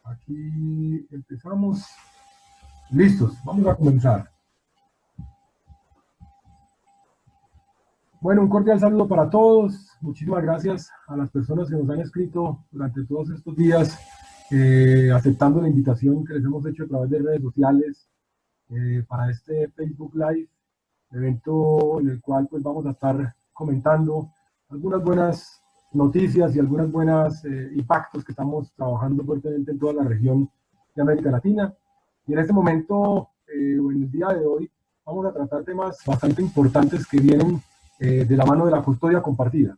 Aquí empezamos. Listos, vamos a comenzar. Bueno, un cordial saludo para todos. Muchísimas gracias a las personas que nos han escrito durante todos estos días, aceptando la invitación que les hemos hecho a través de redes sociales para este Facebook Live, evento en el cual pues vamos a estar comentando algunas buenas noticias y algunas buenas impactos que estamos trabajando fuertemente en toda la región de América Latina. Y en este momento, o en el día de hoy, vamos a tratar temas bastante importantes que vienen de la mano de la custodia compartida.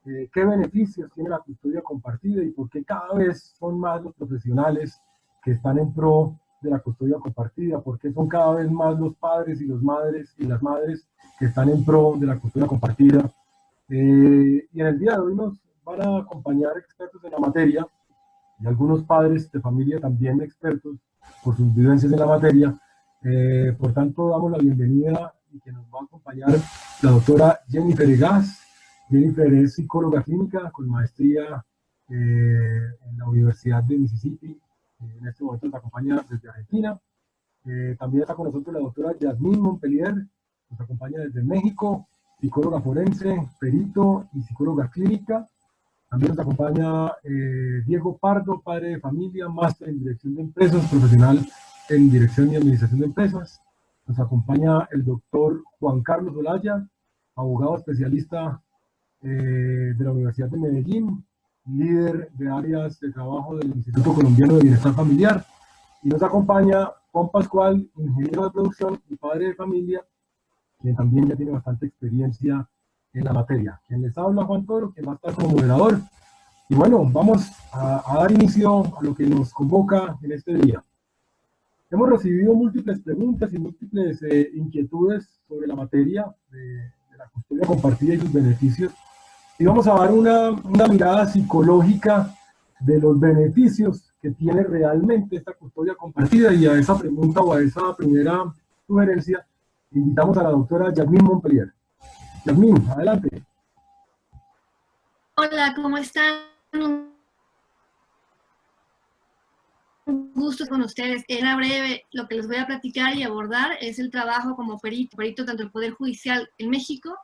¿Qué beneficios tiene la custodia compartida y por qué cada vez son más los profesionales que están en pro de la custodia compartida? ¿Por qué son cada vez más los padres y las madres que están en pro de la custodia compartida? Y en el día de hoy nos van a acompañar expertos en la materia y algunos padres de familia también expertos por sus vivencias en la materia. Por tanto, damos la bienvenida y que nos va a acompañar la doctora Jennifer Egas. Jennifer es psicóloga clínica con maestría en la Universidad de Mississippi. En este momento nos acompaña desde Argentina. También está con nosotros la doctora Yasmín Montpellier, nos acompaña desde México, psicóloga forense, perito y psicóloga clínica. También nos acompaña Diego Pardo, padre de familia, máster en dirección de empresas, profesional en dirección y administración de empresas. Nos acompaña el doctor Juan Carlos Olaya, abogado especialista de la Universidad de Medellín, líder de áreas de trabajo del Instituto Colombiano de Bienestar Familiar. Y nos acompaña Juan Pascual, ingeniero de producción y padre de familia, quien también ya tiene bastante experiencia en la materia. Quien les habla, Juan Toro, quien va a estar como moderador. Y bueno, vamos a dar inicio a lo que nos convoca en este día. Hemos recibido múltiples preguntas y múltiples inquietudes sobre la materia de la custodia compartida y sus beneficios. Y vamos a dar una mirada psicológica de los beneficios que tiene realmente esta custodia compartida. Y a esa pregunta o a esa primera sugerencia, invitamos a la doctora Yasmín Montpellier. Yasmín, adelante. Hola, ¿cómo están? Un gusto con ustedes. En breve, lo que les voy a platicar y abordar es el trabajo como perito tanto del Poder Judicial en México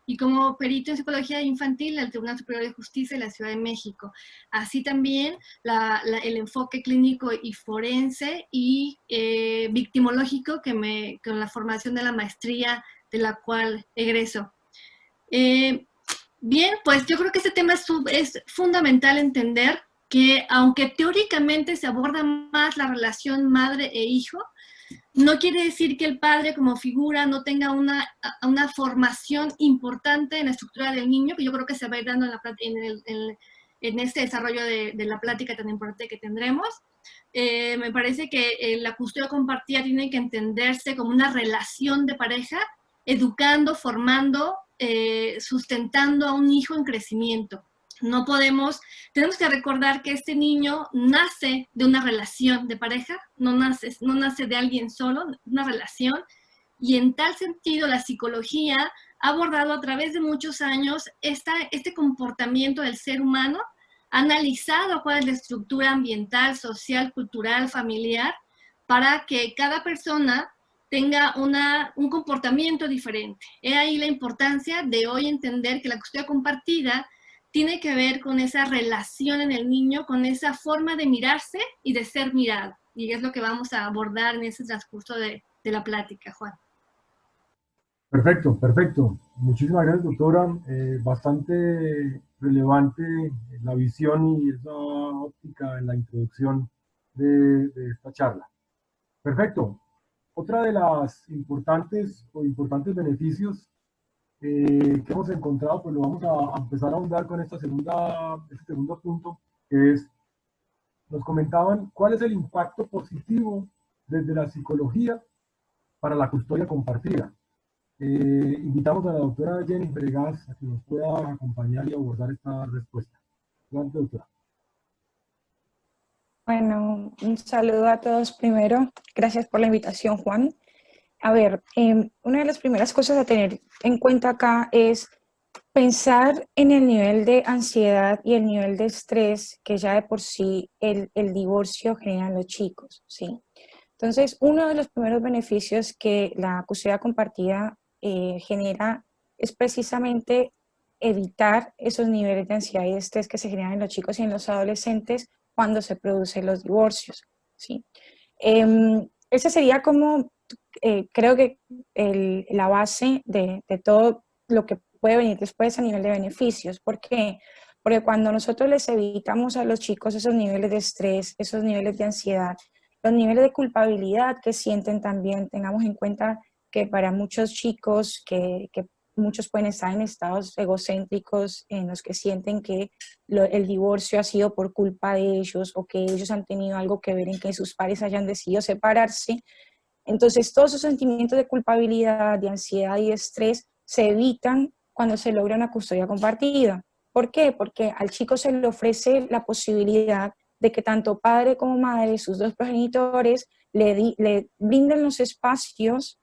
y como perito en psicología infantil del Tribunal Superior de Justicia de la Ciudad de México. Así también el enfoque clínico y forense y victimológico con la formación de la maestría de la cual egreso. Bien, pues yo creo que este tema es fundamental entender que aunque teóricamente se aborda más la relación madre e hijo, no quiere decir que el padre como figura no tenga una formación importante en la estructura del niño, que yo creo que se va a ir dando en este desarrollo de la plática tan importante que tendremos. Me parece que la custodia compartida tiene que entenderse como una relación de pareja, educando, formando, sustentando a un hijo en crecimiento. No tenemos que recordar que este niño nace de una relación de pareja, no nace de alguien solo, una relación, y en tal sentido la psicología ha abordado a través de muchos años este comportamiento del ser humano, ha analizado cuál es la estructura ambiental, social, cultural, familiar, para que cada persona tenga un comportamiento diferente. He ahí la importancia de hoy entender que la custodia compartida tiene que ver con esa relación en el niño, con esa forma de mirarse y de ser mirado. Y es lo que vamos a abordar en ese transcurso de la plática, Juan. Perfecto, perfecto. Muchísimas gracias, doctora. Bastante relevante la visión y esa óptica en la introducción de esta charla. Perfecto. Otra de las importantes beneficios que hemos encontrado, pues lo vamos a empezar a ahondar con este segundo punto, que es, nos comentaban cuál es el impacto positivo desde la psicología para la custodia compartida. Invitamos a la doctora Jennifer Egas a que nos pueda acompañar y abordar esta respuesta. Gracias, doctora. Bueno, un saludo a todos primero. Gracias por la invitación, Juan. A ver, una de las primeras cosas a tener en cuenta acá es Pensar en el nivel de ansiedad y el nivel de estrés que ya de por sí el divorcio genera en los chicos, ¿sí? Entonces, uno de los primeros beneficios que la custodia compartida genera es precisamente evitar esos niveles de ansiedad y de estrés que se generan en los chicos y en los adolescentes cuando se producen los divorcios, ¿sí? Esa sería como, creo que la base de todo lo que puede venir después a nivel de beneficios. ¿Por qué? Porque cuando nosotros les evitamos a los chicos esos niveles de estrés, esos niveles de ansiedad, los niveles de culpabilidad que sienten también, tengamos en cuenta que para muchos chicos, que muchos pueden estar en estados egocéntricos en los que sienten que el divorcio ha sido por culpa de ellos o que ellos han tenido algo que ver en que sus padres hayan decidido separarse. Entonces, todos esos sentimientos de culpabilidad, de ansiedad y de estrés se evitan cuando se logra una custodia compartida. ¿Por qué? Porque al chico se le ofrece la posibilidad de que tanto padre como madre, sus dos progenitores, le brinden los espacios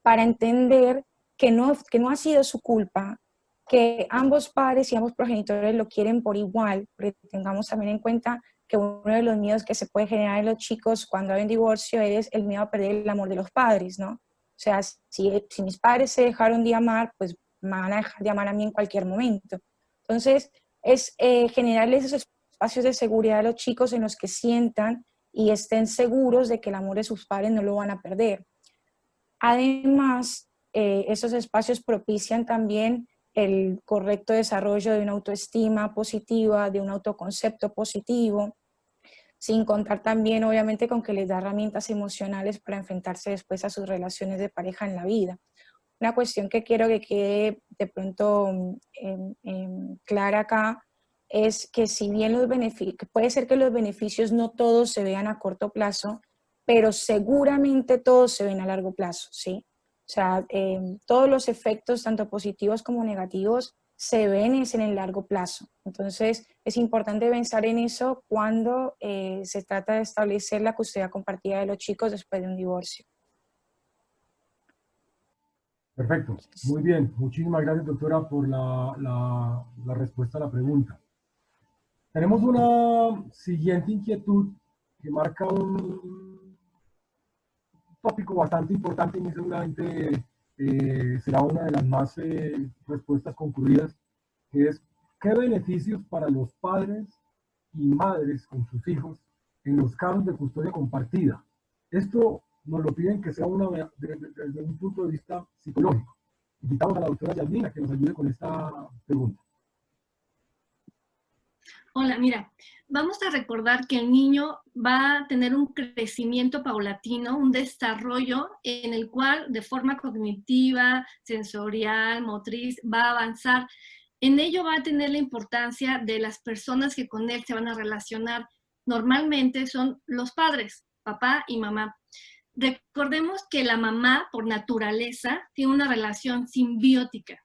para entender que no ha sido su culpa, que ambos padres y ambos progenitores lo quieren por igual, porque tengamos también en cuenta que uno de los miedos que se puede generar en los chicos cuando hay un divorcio es el miedo a perder el amor de los padres, ¿no? O sea, si mis padres se dejaron de amar, pues me van a dejar de amar a mí en cualquier momento. Entonces, es generarles esos espacios de seguridad a los chicos en los que sientan y estén seguros de que el amor de sus padres no lo van a perder. Además, esos espacios propician también el correcto desarrollo de una autoestima positiva, de un autoconcepto positivo, sin contar también, obviamente, con que les da herramientas emocionales para enfrentarse después a sus relaciones de pareja en la vida. Una cuestión que quiero que quede de pronto clara acá es que si bien los beneficios, puede ser que los beneficios no todos se vean a corto plazo, pero seguramente todos se ven a largo plazo, ¿sí? O sea, todos los efectos, tanto positivos como negativos, se ven en el largo plazo. Entonces, es importante pensar en eso cuando se trata de establecer la custodia compartida de los chicos después de un divorcio. Perfecto, muy bien. Muchísimas gracias, doctora, por la respuesta a la pregunta. Tenemos una siguiente inquietud que marca un tópico bastante importante y seguramente será una de las más respuestas concluidas, que es ¿qué beneficios para los padres y madres con sus hijos en los casos de custodia compartida? Esto nos lo piden que sea desde un punto de vista psicológico. Invitamos a la doctora Yasmina que nos ayude con esta pregunta. Hola, mira, vamos a recordar que el niño va a tener un crecimiento paulatino, un desarrollo en el cual de forma cognitiva, sensorial, motriz, va a avanzar. En ello va a tener la importancia de las personas que con él se van a relacionar. Normalmente son los padres, papá y mamá. Recordemos que la mamá, por naturaleza, tiene una relación simbiótica.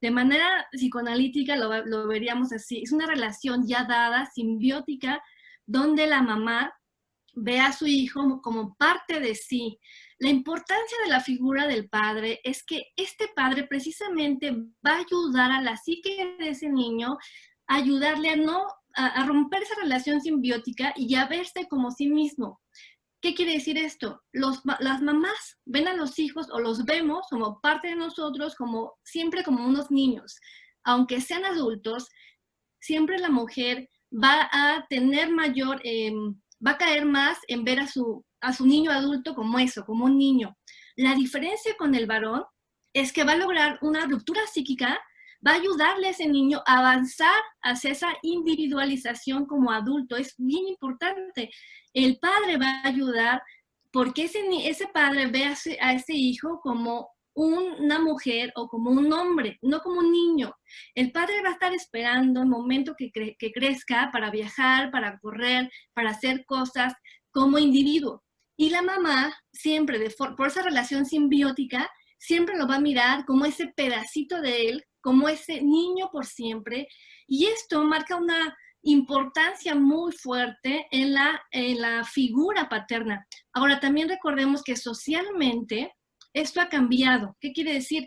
De manera psicoanalítica lo veríamos así. Es una relación ya dada, simbiótica, donde la mamá ve a su hijo como parte de sí. La importancia de la figura del padre es que este padre precisamente va a ayudar a la psique de ese niño, a ayudarle a romper esa relación simbiótica y a verse como sí mismo. ¿Qué quiere decir esto? Las mamás ven a los hijos o los vemos como parte de nosotros, siempre como unos niños. Aunque sean adultos, siempre la mujer va a tener va a caer más en ver a su niño adulto como eso, como un niño. La diferencia con el varón es que va a lograr una ruptura psíquica, va a ayudarle a ese niño a avanzar hacia esa individualización como adulto. Es bien importante. El padre va a ayudar porque ese padre ve a ese hijo como una mujer o como un hombre, no como un niño. El padre va a estar esperando el momento que crezca para viajar, para correr, para hacer cosas como individuo. Y la mamá siempre, por esa relación simbiótica, siempre lo va a mirar como ese pedacito de él, como ese niño por siempre. Y esto marca una importancia muy fuerte en la figura paterna. Ahora, también recordemos que socialmente esto ha cambiado. ¿Qué quiere decir?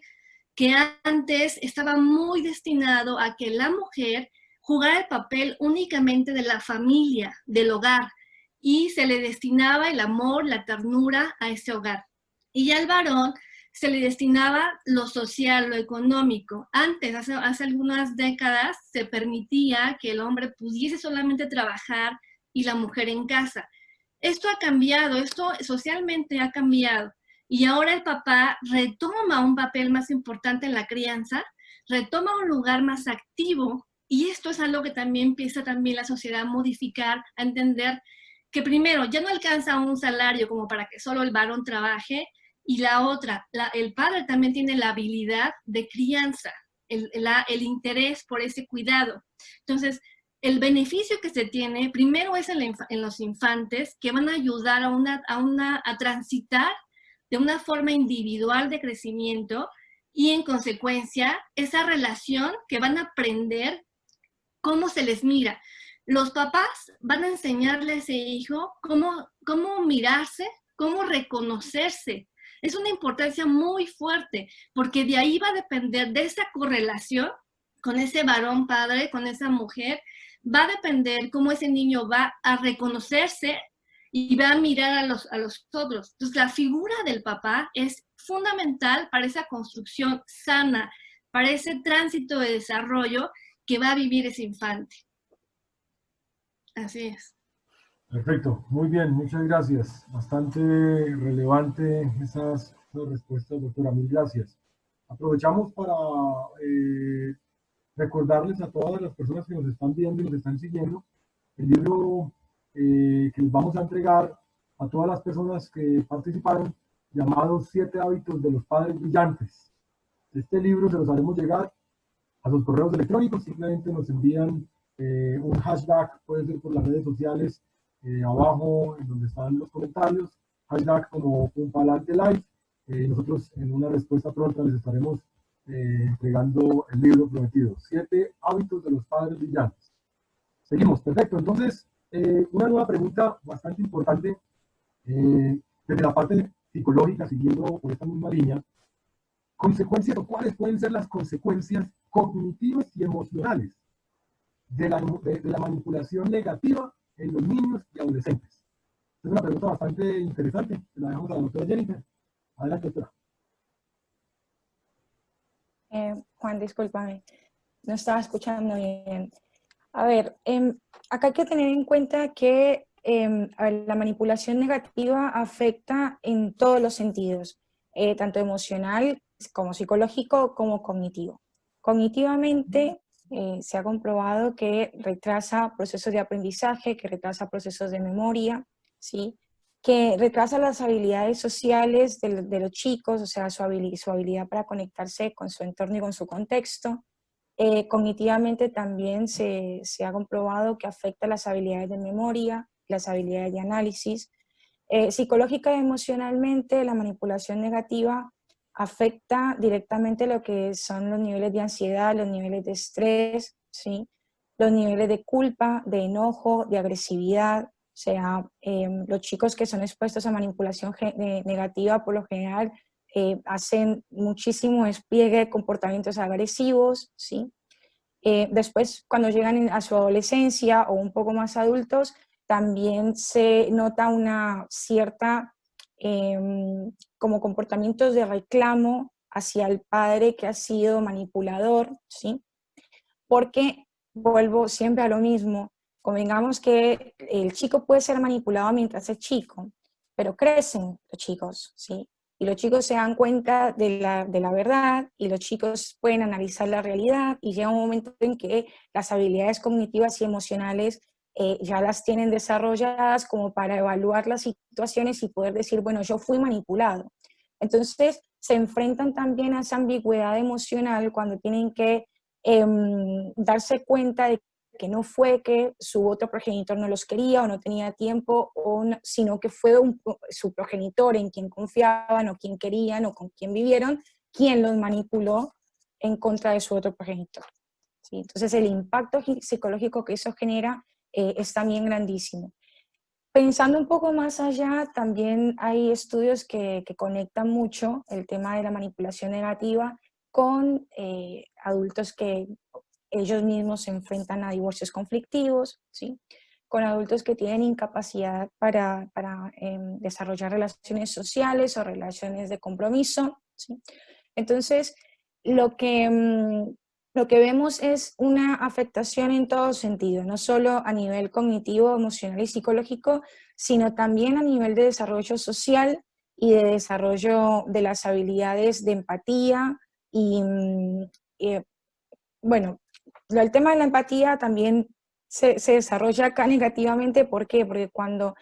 que antes estaba muy destinado a que la mujer jugara el papel únicamente de la familia, del hogar, y se le destinaba el amor, la ternura a ese hogar. Y al varón se le destinaba lo social, lo económico. Antes, hace algunas décadas, se permitía que el hombre pudiese solamente trabajar y la mujer en casa. Esto ha cambiado, esto socialmente ha cambiado. Y ahora el papá retoma un papel más importante en la crianza, retoma un lugar más activo, y esto es algo que también empieza también la sociedad a modificar, a entender que primero ya no alcanza un salario como para que solo el varón trabaje, y la otra, el padre también tiene la habilidad de crianza, el interés por ese cuidado. Entonces, el beneficio que se tiene, primero es en los infantes, que van a ayudar a transitar de una forma individual de crecimiento, y en consecuencia, esa relación que van a aprender cómo se les mira. Los papás van a enseñarle a ese hijo cómo mirarse, cómo reconocerse. Es una importancia muy fuerte, porque de ahí va a depender, de esa correlación con ese varón padre, con esa mujer, va a depender cómo ese niño va a reconocerse y va a mirar a los otros. Entonces, la figura del papá es fundamental para esa construcción sana, para ese tránsito de desarrollo que va a vivir ese infante. Así es. Perfecto, muy bien, muchas gracias. Bastante relevante esas respuestas, doctora, mil gracias. Aprovechamos para recordarles a todas las personas que nos están viendo y nos están siguiendo el libro que les vamos a entregar a todas las personas que participaron, llamado 7 hábitos de los padres brillantes. Este libro se los haremos llegar a sus correos electrónicos, simplemente nos envían un hashtag, puede ser por las redes sociales, abajo en donde están los comentarios, hashtag como Pumpalante Live. Nosotros en una respuesta pronta les estaremos entregando el libro prometido, 7 hábitos de los padres brillantes. Seguimos, perfecto. Entonces, una nueva pregunta bastante importante, desde la parte psicológica, siguiendo por esta misma línea, consecuencias o cuáles pueden ser las consecuencias cognitivas y emocionales de la manipulación negativa en los niños y adolescentes. Es una pregunta bastante interesante, la dejamos a la doctora Jennifer. Adelante, doctora. Juan, discúlpame, no estaba escuchando bien. A ver, acá hay que tener en cuenta que la manipulación negativa afecta en todos los sentidos, tanto emocional como psicológico como cognitivo. Cognitivamente se ha comprobado que retrasa procesos de aprendizaje, que retrasa procesos de memoria, ¿sí? Que retrasa las habilidades sociales de los chicos, o sea, su habilidad para conectarse con su entorno y con su contexto. Cognitivamente también se ha comprobado que afecta las habilidades de memoria, las habilidades de análisis. Psicológica y emocionalmente, la manipulación negativa afecta directamente lo que son los niveles de ansiedad, los niveles de estrés, ¿sí? Los niveles de culpa, de enojo, de agresividad. O sea, los chicos que son expuestos a manipulación negativa por lo general hacen muchísimo despliegue de comportamientos agresivos, ¿sí? Después, cuando llegan a su adolescencia o un poco más adultos, también se nota una cierta, como comportamientos de reclamo hacia el padre que ha sido manipulador, ¿sí? Porque, vuelvo siempre a lo mismo, convengamos que el chico puede ser manipulado mientras es chico, pero crecen los chicos, ¿sí? Y los chicos se dan cuenta de la verdad, y los chicos pueden analizar la realidad, y llega un momento en que las habilidades cognitivas y emocionales ya las tienen desarrolladas como para evaluar las situaciones y poder decir, bueno, yo fui manipulado. Entonces se enfrentan también a esa ambigüedad emocional cuando tienen que darse cuenta de que no fue que su otro progenitor no los quería o no tenía tiempo, sino que fue su progenitor en quien confiaban o quien querían o con quien vivieron, quien los manipuló en contra de su otro progenitor, ¿sí? Entonces el impacto psicológico que eso genera es también grandísimo. Pensando un poco más allá, también hay estudios que conectan mucho el tema de la manipulación negativa con adultos que ellos mismos se enfrentan a divorcios conflictivos, ¿sí? Con adultos que tienen incapacidad para desarrollar relaciones sociales o relaciones de compromiso, ¿sí? Entonces, lo que, lo que vemos es una afectación en todo sentido, no solo a nivel cognitivo, emocional y psicológico, sino también a nivel de desarrollo social y de desarrollo de las habilidades de empatía y, bueno, el tema de la empatía también se desarrolla acá negativamente. ¿Por qué? Porque cuando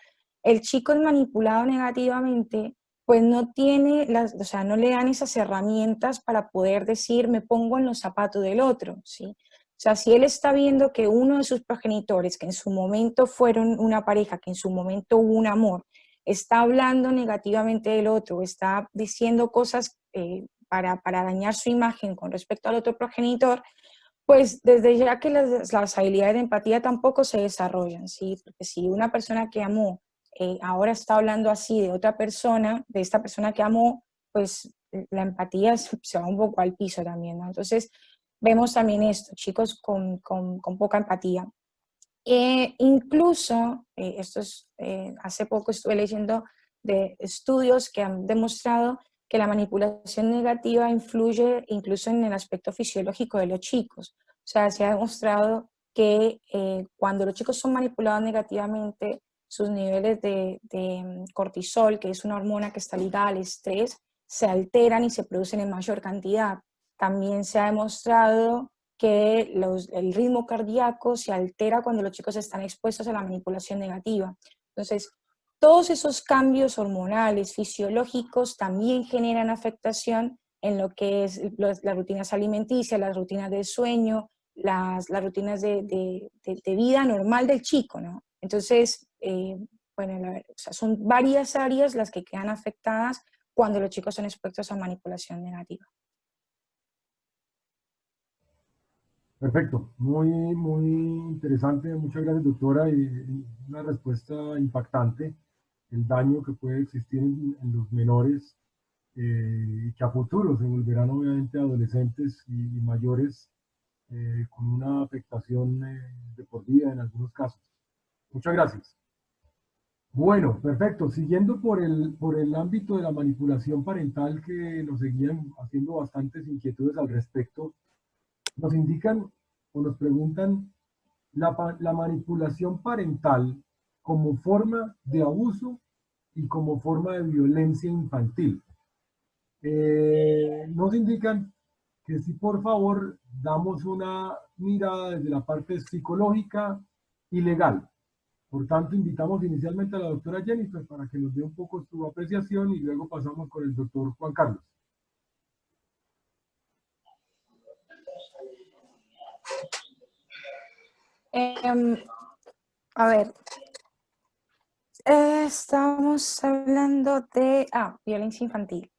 el chico es manipulado negativamente, pues no tiene o sea, no le dan esas herramientas para poder decir, me pongo en los zapatos del otro, ¿sí? O sea, si él está viendo que uno de sus progenitores, que en su momento fueron una pareja, que en su momento hubo un amor, está hablando negativamente del otro, está diciendo cosas para dañar su imagen con respecto al otro progenitor, pues desde ya que las habilidades de empatía tampoco se desarrollan, ¿sí? Porque si una persona que amó ahora está hablando así de otra persona, de esta persona que amó, pues la empatía se va un poco al piso también, ¿no? Entonces vemos también esto, chicos con poca empatía. Incluso, hace poco estuve leyendo de estudios que han demostrado que la manipulación negativa influye incluso en el aspecto fisiológico de los chicos. O sea, se ha demostrado que cuando los chicos son manipulados negativamente, sus niveles de cortisol, que es una hormona que está ligada al estrés, se alteran y se producen en mayor cantidad. También se ha demostrado que el ritmo cardíaco se altera cuando los chicos están expuestos a la manipulación negativa. Entonces, todos esos cambios hormonales, fisiológicos, también generan afectación en lo que es las rutinas alimenticias, las rutinas de sueño, las rutinas de vida normal del chico, ¿no? Entonces, bueno, o sea, son varias áreas las que quedan afectadas cuando los chicos son expuestos a manipulación negativa. Perfecto, muy interesante. Muchas gracias, doctora, y una respuesta impactante. El daño que puede existir en los menores y que a futuro se volverán obviamente adolescentes y mayores con una afectación de por vida en algunos casos. Muchas gracias. Bueno, perfecto. Siguiendo por el ámbito de la manipulación parental, que nos seguían haciendo bastantes inquietudes al respecto, nos indican o nos preguntan la manipulación parental como forma de abuso y como forma de violencia infantil. Nos indican que si por favor damos una mirada desde la parte psicológica y legal. Por tanto, invitamos inicialmente a la doctora Jennifer para que nos dé un poco su apreciación y luego pasamos con el doctor Juan Carlos. A ver, estamos hablando de violencia infantil.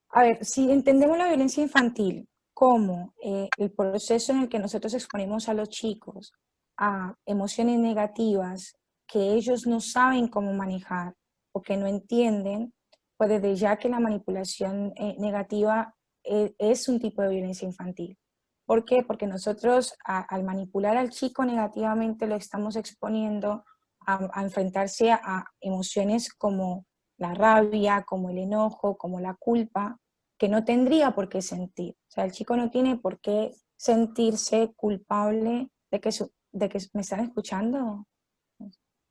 A ver, si entendemos la violencia infantil como el proceso en el que nosotros exponemos a los chicos a emociones negativas que ellos no saben cómo manejar o que no entienden, pues desde ya que la manipulación negativa es un tipo de violencia infantil. ¿Por qué? Porque nosotros al manipular al chico negativamente lo estamos exponiendo a enfrentarse a emociones como la rabia, como el enojo, como la culpa, que no tendría por qué sentir. O sea, el chico no tiene por qué sentirse culpable de que ¿me están escuchando?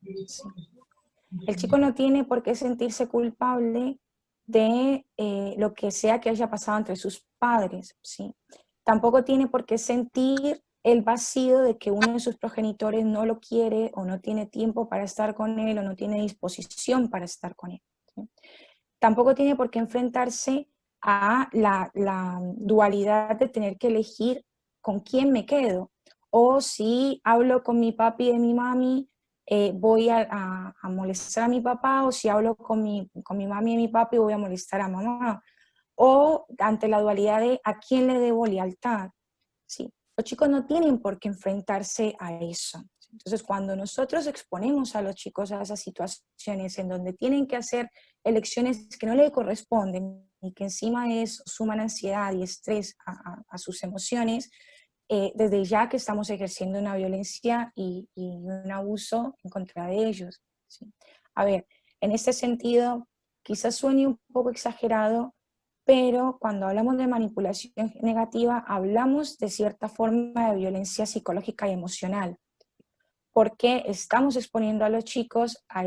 Sí. El chico no tiene por qué sentirse culpable de lo que sea que haya pasado entre sus padres, ¿sí? Tampoco tiene por qué sentir el vacío de que uno de sus progenitores no lo quiere o no tiene tiempo para estar con él o no tiene disposición para estar con él, ¿sí? Tampoco tiene por qué enfrentarse a la dualidad de tener que elegir con quién me quedo. O si hablo con mi papi y mi mami, voy a molestar a mi papá, o si hablo con mi mami y mi papi, voy a molestar a mamá. O ante la dualidad de a quién le debo lealtad. ¿Sí? Los chicos no tienen por qué enfrentarse a eso. Entonces, cuando nosotros exponemos a los chicos a esas situaciones en donde tienen que hacer elecciones que no les corresponden, y que encima de eso suman ansiedad y estrés a sus emociones, desde ya que estamos ejerciendo una violencia y un abuso en contra de ellos, ¿sí? A ver, en este sentido, quizás suene un poco exagerado, pero cuando hablamos de manipulación negativa, hablamos de cierta forma de violencia psicológica y emocional, porque estamos exponiendo a los chicos a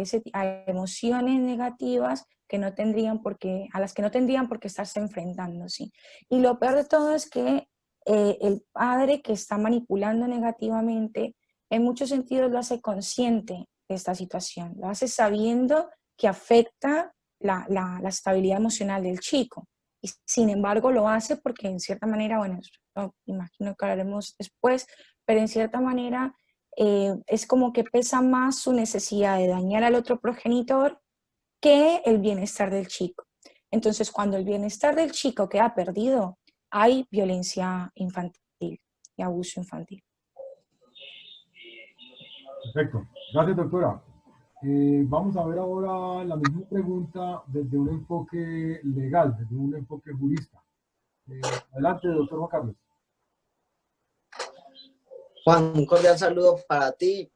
emociones negativas que no tendrían a las que no tendrían por qué estarse enfrentando, ¿sí? Y lo peor de todo es que el padre que está manipulando negativamente, en muchos sentidos lo hace consciente de esta situación, lo hace sabiendo que afecta la estabilidad emocional del chico. Y sin embargo lo hace porque en cierta manera, bueno, imagino que hablaremos después, pero en cierta manera es como que pesa más su necesidad de dañar al otro progenitor que el bienestar del chico. Entonces, cuando el bienestar del chico queda perdido, hay violencia infantil y abuso infantil. Perfecto. Gracias, doctora. Vamos a ver ahora la misma pregunta desde un enfoque legal, desde un enfoque jurista. Adelante, doctor Juan Carlos. Juan, un cordial saludo para ti,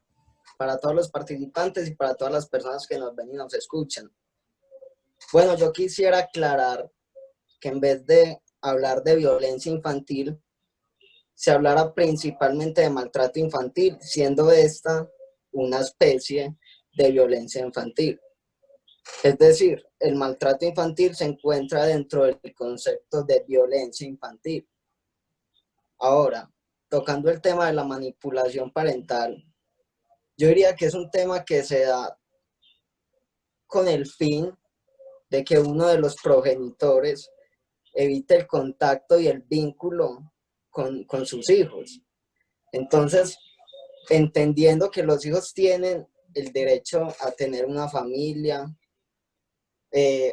para todos los participantes y para todas las personas que nos ven y nos escuchan. Bueno, yo quisiera aclarar que en vez de hablar de violencia infantil, se hablara principalmente de maltrato infantil, siendo esta una especie de violencia infantil. Es decir, el maltrato infantil se encuentra dentro del concepto de violencia infantil. Ahora, tocando el tema de la manipulación parental, yo diría que es un tema que se da con el fin de que uno de los progenitores evite el contacto y el vínculo con sus hijos. Entonces, entendiendo que los hijos tienen el derecho a tener una familia,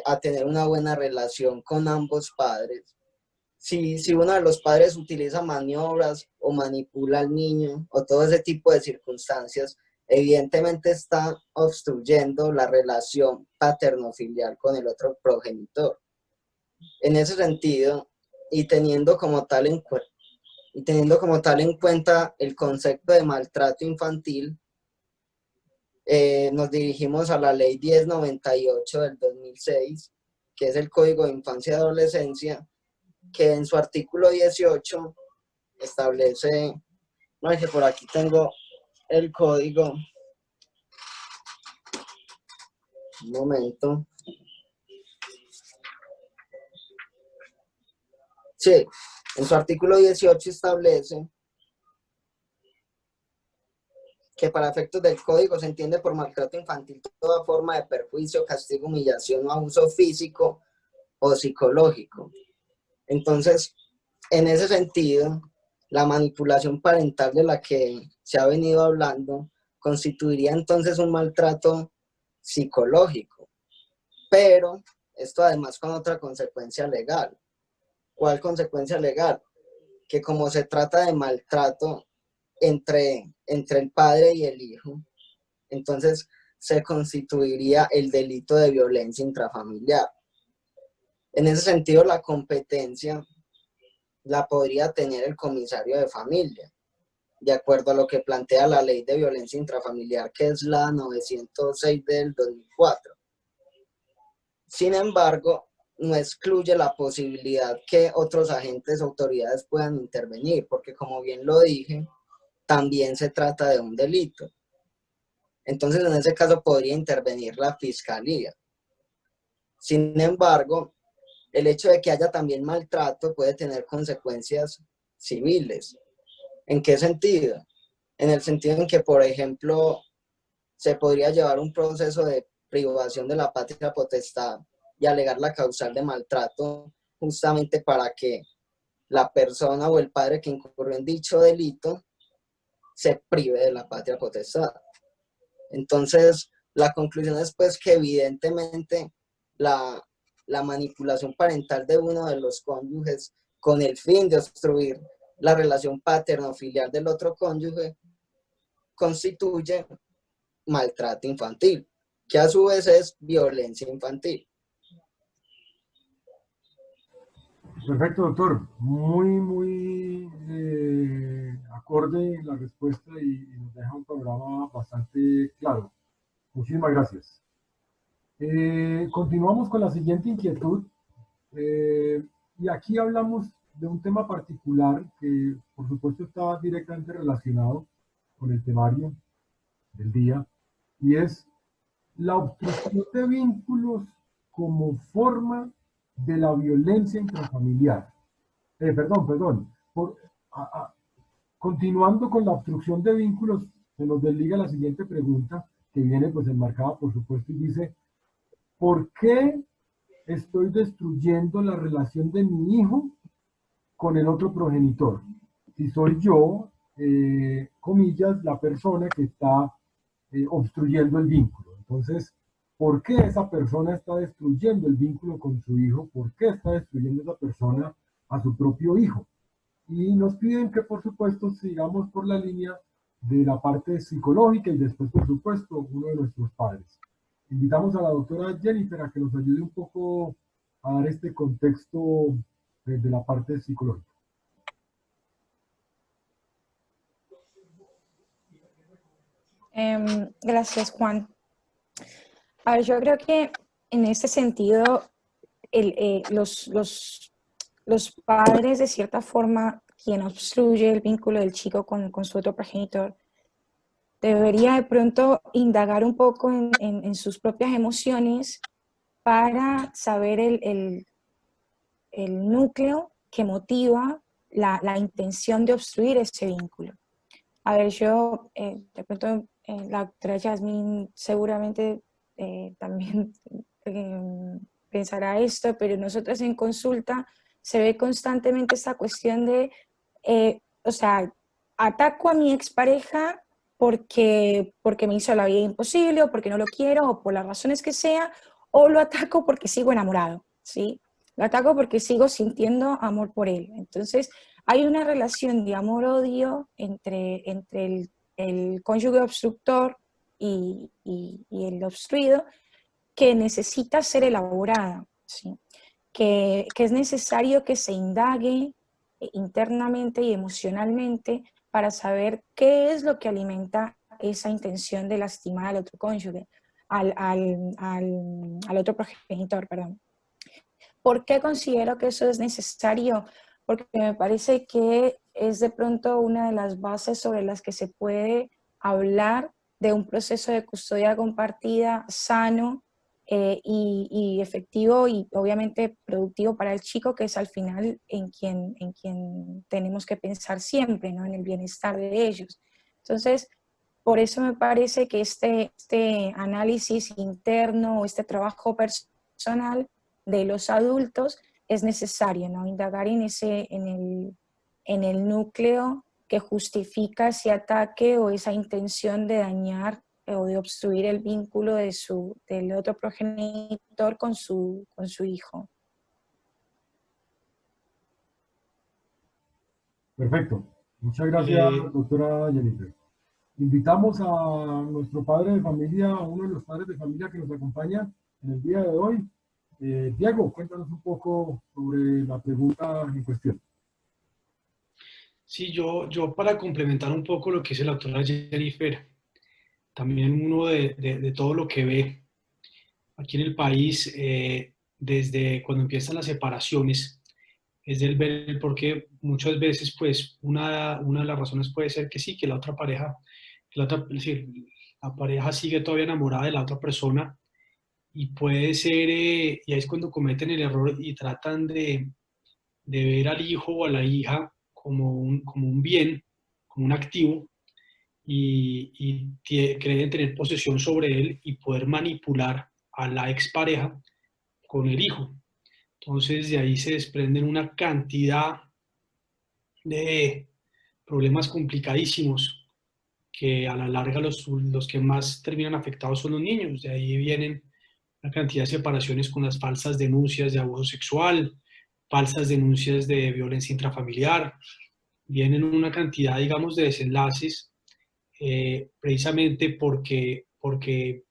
a tener una buena relación con ambos padres. Si uno de los padres utiliza maniobras o manipula al niño o todo ese tipo de circunstancias, evidentemente está obstruyendo la relación paterno-filial con el otro progenitor. En ese sentido, y teniendo como tal en cuenta el concepto de maltrato infantil, nos dirigimos a la Ley 1098 del 2006, que es el Código de Infancia y Adolescencia, que en su artículo 18 establece, no es que por aquí tengo el código, un momento. Sí, en su artículo 18 establece que para efectos del código se entiende por maltrato infantil toda forma de perjuicio, castigo, humillación o abuso físico o psicológico. Entonces, en ese sentido, la manipulación parental de la que se ha venido hablando constituiría entonces un maltrato psicológico, pero esto además con otra consecuencia legal. ¿Cuál consecuencia legal? Que como se trata de maltrato entre el padre y el hijo, entonces se constituiría el delito de violencia intrafamiliar. En ese sentido, la competencia la podría tener el comisario de familia, de acuerdo a lo que plantea la Ley de Violencia Intrafamiliar, que es la 906 del 2004. Sin embargo, no excluye la posibilidad que otros agentes o autoridades puedan intervenir, porque como bien lo dije, también se trata de un delito. Entonces, en ese caso podría intervenir la fiscalía. Sin embargo, el hecho de que haya también maltrato puede tener consecuencias civiles. ¿En qué sentido? En el sentido en que, por ejemplo, se podría llevar un proceso de privación de la patria potestad y alegar la causal de maltrato justamente para que la persona o el padre que incurrió en dicho delito se prive de la patria potestad. Entonces, la conclusión es pues que evidentemente la manipulación parental de uno de los cónyuges con el fin de obstruir la relación paterno-filial del otro cónyuge constituye maltrato infantil, que a su vez es violencia infantil. Perfecto, doctor. Muy acorde en la respuesta y nos deja un panorama bastante claro. Muchísimas gracias. Continuamos con la siguiente inquietud. Y aquí hablamos de un tema particular que, por supuesto, está directamente relacionado con el temario del día, y es la obstrucción de vínculos como forma de la violencia intrafamiliar. Perdón. A- a- Continuando con la obstrucción de vínculos, se nos desliga la siguiente pregunta, que viene pues enmarcada, por supuesto, y dice, ¿por qué estoy destruyendo la relación de mi hijo con el otro progenitor? Si soy yo, comillas, la persona que está obstruyendo el vínculo. Entonces, ¿por qué esa persona está destruyendo el vínculo con su hijo? ¿Por qué está destruyendo esa persona a su propio hijo? Y nos piden que, por supuesto, sigamos por la línea de la parte psicológica y después, por supuesto, uno de nuestros padres. Invitamos a la doctora Jennifer a que nos ayude un poco a dar este contexto desde la parte psicológica. Gracias, Juan. A ver, yo creo que en este sentido, los padres, de cierta forma, quien obstruye el vínculo del chico con su otro progenitor, debería de pronto indagar un poco en sus propias emociones para saber el núcleo que motiva la intención de obstruir ese vínculo. A ver, yo, de pronto, la doctora Yasmín seguramente también pensará esto, pero nosotros en consulta se ve constantemente esta cuestión de, o sea, ataco a mi expareja porque me hizo la vida imposible, o porque no lo quiero, o por las razones que sea, o lo ataco porque sigo enamorado, ¿sí? Lo ataco porque sigo sintiendo amor por él. Entonces, hay una relación de amor-odio entre el cónyuge obstructor y el obstruido que necesita ser elaborada, ¿sí? Que es necesario que se indague internamente y emocionalmente para saber qué es lo que alimenta esa intención de lastimar al otro cónyuge, al otro progenitor, perdón. ¿Por qué considero que eso es necesario? Porque me parece que es de pronto una de las bases sobre las que se puede hablar de un proceso de custodia compartida sano y efectivo y obviamente productivo para el chico, que es al final en quien tenemos que pensar siempre, ¿no? En el bienestar de ellos. Entonces, por eso me parece que este análisis interno o este trabajo personal de los adultos es necesario, ¿no? Indagar en el núcleo que justifica ese ataque o esa intención de dañar o de obstruir el vínculo del otro progenitor con su hijo. Perfecto. Muchas gracias, doctora Jennifer. Invitamos a nuestro padre de familia, a uno de los padres de familia que nos acompaña en el día de hoy. Diego, cuéntanos un poco sobre la pregunta en cuestión. Sí, yo para complementar un poco lo que dice la doctora Jennifer, también uno de todo lo que ve aquí en el país, desde cuando empiezan las separaciones, es del ver el por qué muchas veces, pues, una de las razones puede ser que sí, que la otra pareja, es decir, la pareja sigue todavía enamorada de la otra persona y puede ser, y ahí es cuando cometen el error y tratan de ver al hijo o a la hija como un bien, como un activo, y creen tener posesión sobre él y poder manipular a la expareja con el hijo. Entonces de ahí se desprenden una cantidad de problemas complicadísimos que a la larga los que más terminan afectados son los niños. De ahí vienen una cantidad de separaciones con las falsas denuncias de abuso sexual, falsas denuncias de violencia intrafamiliar, vienen una cantidad, digamos, de desenlaces precisamente porque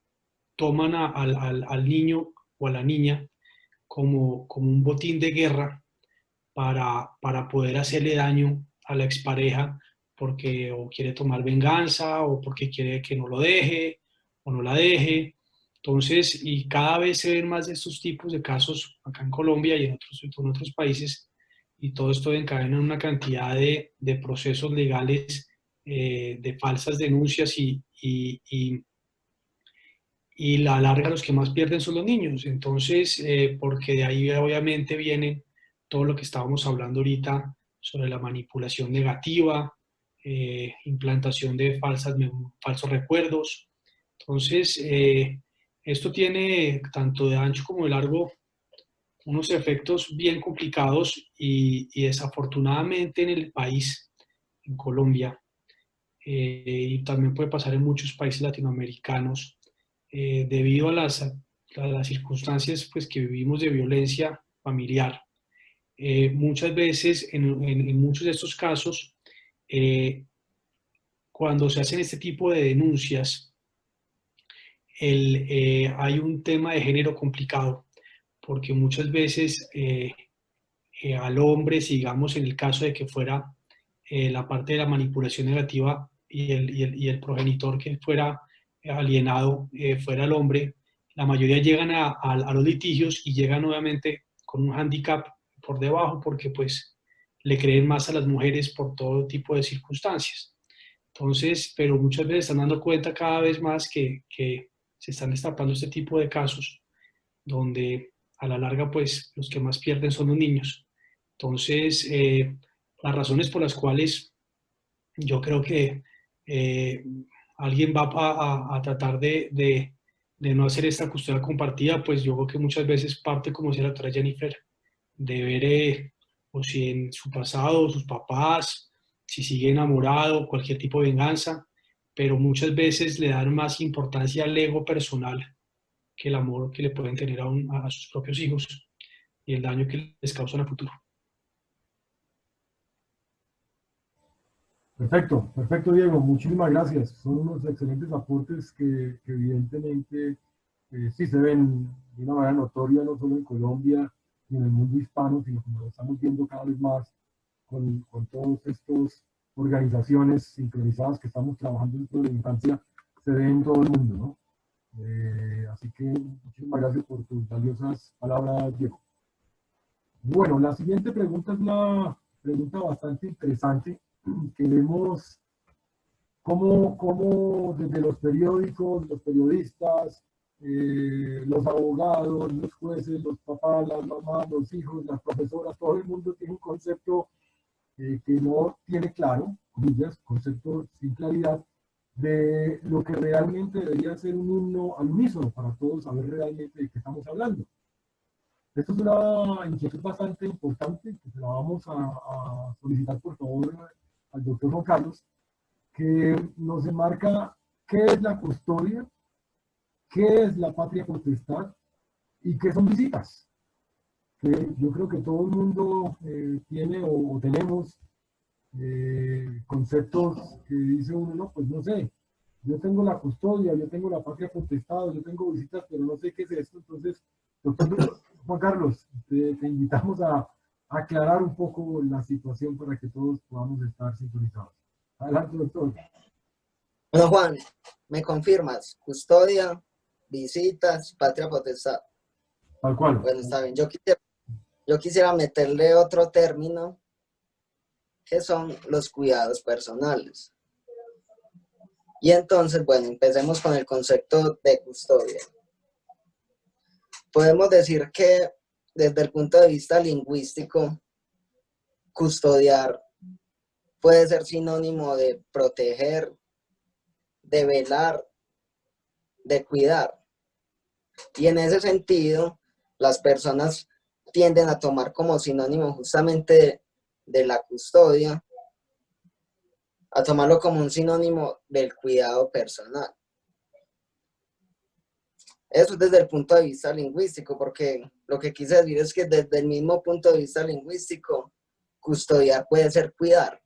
toman al niño o a la niña como un botín de guerra para poder hacerle daño a la expareja porque o quiere tomar venganza o porque quiere que no lo deje o no la deje. Entonces, y cada vez se ven más de estos tipos de casos acá en Colombia y en otros países, y todo esto encadena una cantidad de procesos legales, de falsas denuncias y la larga los que más pierden son los niños. Entonces, porque de ahí obviamente viene todo lo que estábamos hablando ahorita sobre la manipulación negativa, implantación de falsos recuerdos. Entonces, esto tiene tanto de ancho como de largo unos efectos bien complicados y desafortunadamente en el país, en Colombia, y también puede pasar en muchos países latinoamericanos, debido a las circunstancias pues, que vivimos de violencia familiar. Muchas veces, en muchos de estos casos, cuando se hacen este tipo de denuncias, hay un tema de género complicado, porque muchas veces al hombre, si digamos en el caso de que fuera la parte de la manipulación negativa y el progenitor que fuera alienado fuera el hombre, la mayoría llegan a los litigios y llegan nuevamente con un hándicap por debajo porque pues le creen más a las mujeres por todo tipo de circunstancias. Entonces, pero muchas veces están dando cuenta cada vez más que se están destapando este tipo de casos donde a la larga pues los que más pierden son los niños. Entonces, las razones por las cuales yo creo que eh, alguien va a tratar de no hacer esta custodia compartida, pues yo creo que muchas veces parte, como decía la doctora Jennifer, de ver o si en su pasado, sus papás, si sigue enamorado, cualquier tipo de venganza, pero muchas veces le dan más importancia al ego personal que el amor que le pueden tener a sus propios hijos y el daño que les causan a futuro. Perfecto, perfecto, Diego. Muchísimas gracias. Son unos excelentes aportes que evidentemente sí se ven de una manera notoria, no solo en Colombia y en el mundo hispano, sino como lo estamos viendo cada vez más con todas estas organizaciones sincronizadas que estamos trabajando dentro de la infancia, se ve en todo el mundo, ¿no? Así que muchísimas gracias por tus valiosas palabras, Diego. Bueno, la siguiente pregunta es una pregunta bastante interesante. Queremos cómo desde los periódicos, los periodistas, los abogados, los jueces, los papás, las mamás, los hijos, las profesoras, todo el mundo tiene un concepto que no tiene claro, comillas, concepto sin claridad, de lo que realmente debería ser un himno al unísono para todos saber realmente de qué estamos hablando. Esto es una inquietud bastante importante que se la vamos a solicitar por favor al doctor Juan Carlos, que nos enmarca qué es la custodia, qué es la patria potestad y qué son visitas. Que yo creo que todo el mundo tiene o tenemos conceptos que dice uno, no, pues no sé, yo tengo la custodia, yo tengo la patria potestad, yo tengo visitas, pero no sé qué es esto. Entonces, doctor Juan Carlos, te invitamos a aclarar un poco la situación para que todos podamos estar sintonizados. Adelante, doctor. Bueno, Juan, ¿me confirmas? Custodia, visitas, patria potestad. Tal cual. Bueno, está bien. Yo quisiera meterle otro término, que son los cuidados personales. Y entonces, bueno, empecemos con el concepto de custodia. Podemos decir que desde el punto de vista lingüístico, custodiar puede ser sinónimo de proteger, de velar, de cuidar. Y en ese sentido, las personas tienden a tomar como sinónimo justamente de la custodia, a tomarlo como un sinónimo del cuidado personal. Eso es desde el punto de vista lingüístico, porque lo que quise decir es que desde el mismo punto de vista lingüístico, custodiar puede ser cuidar.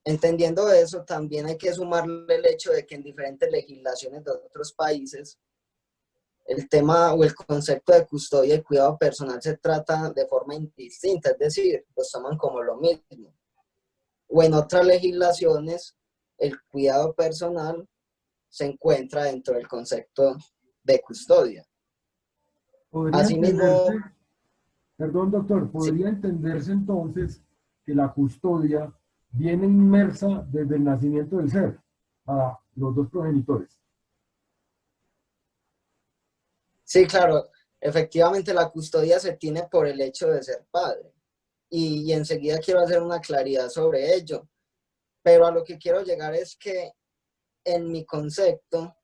Entendiendo eso, también hay que sumarle el hecho de que en diferentes legislaciones de otros países, el tema o el concepto de custodia y cuidado personal se trata de forma indistinta, es decir, los toman como lo mismo. O en otras legislaciones, el cuidado personal se encuentra dentro del concepto de custodia. Podría Asimismo, entenderse, perdón doctor, sí, podría entenderse entonces que la custodia viene inmersa desde el nacimiento del ser para los dos progenitores. sí, claro, efectivamente la custodia se tiene por el hecho de ser padre. Y enseguida quiero hacer una claridad sobre ello. Pero a lo que quiero llegar es que en mi concepto,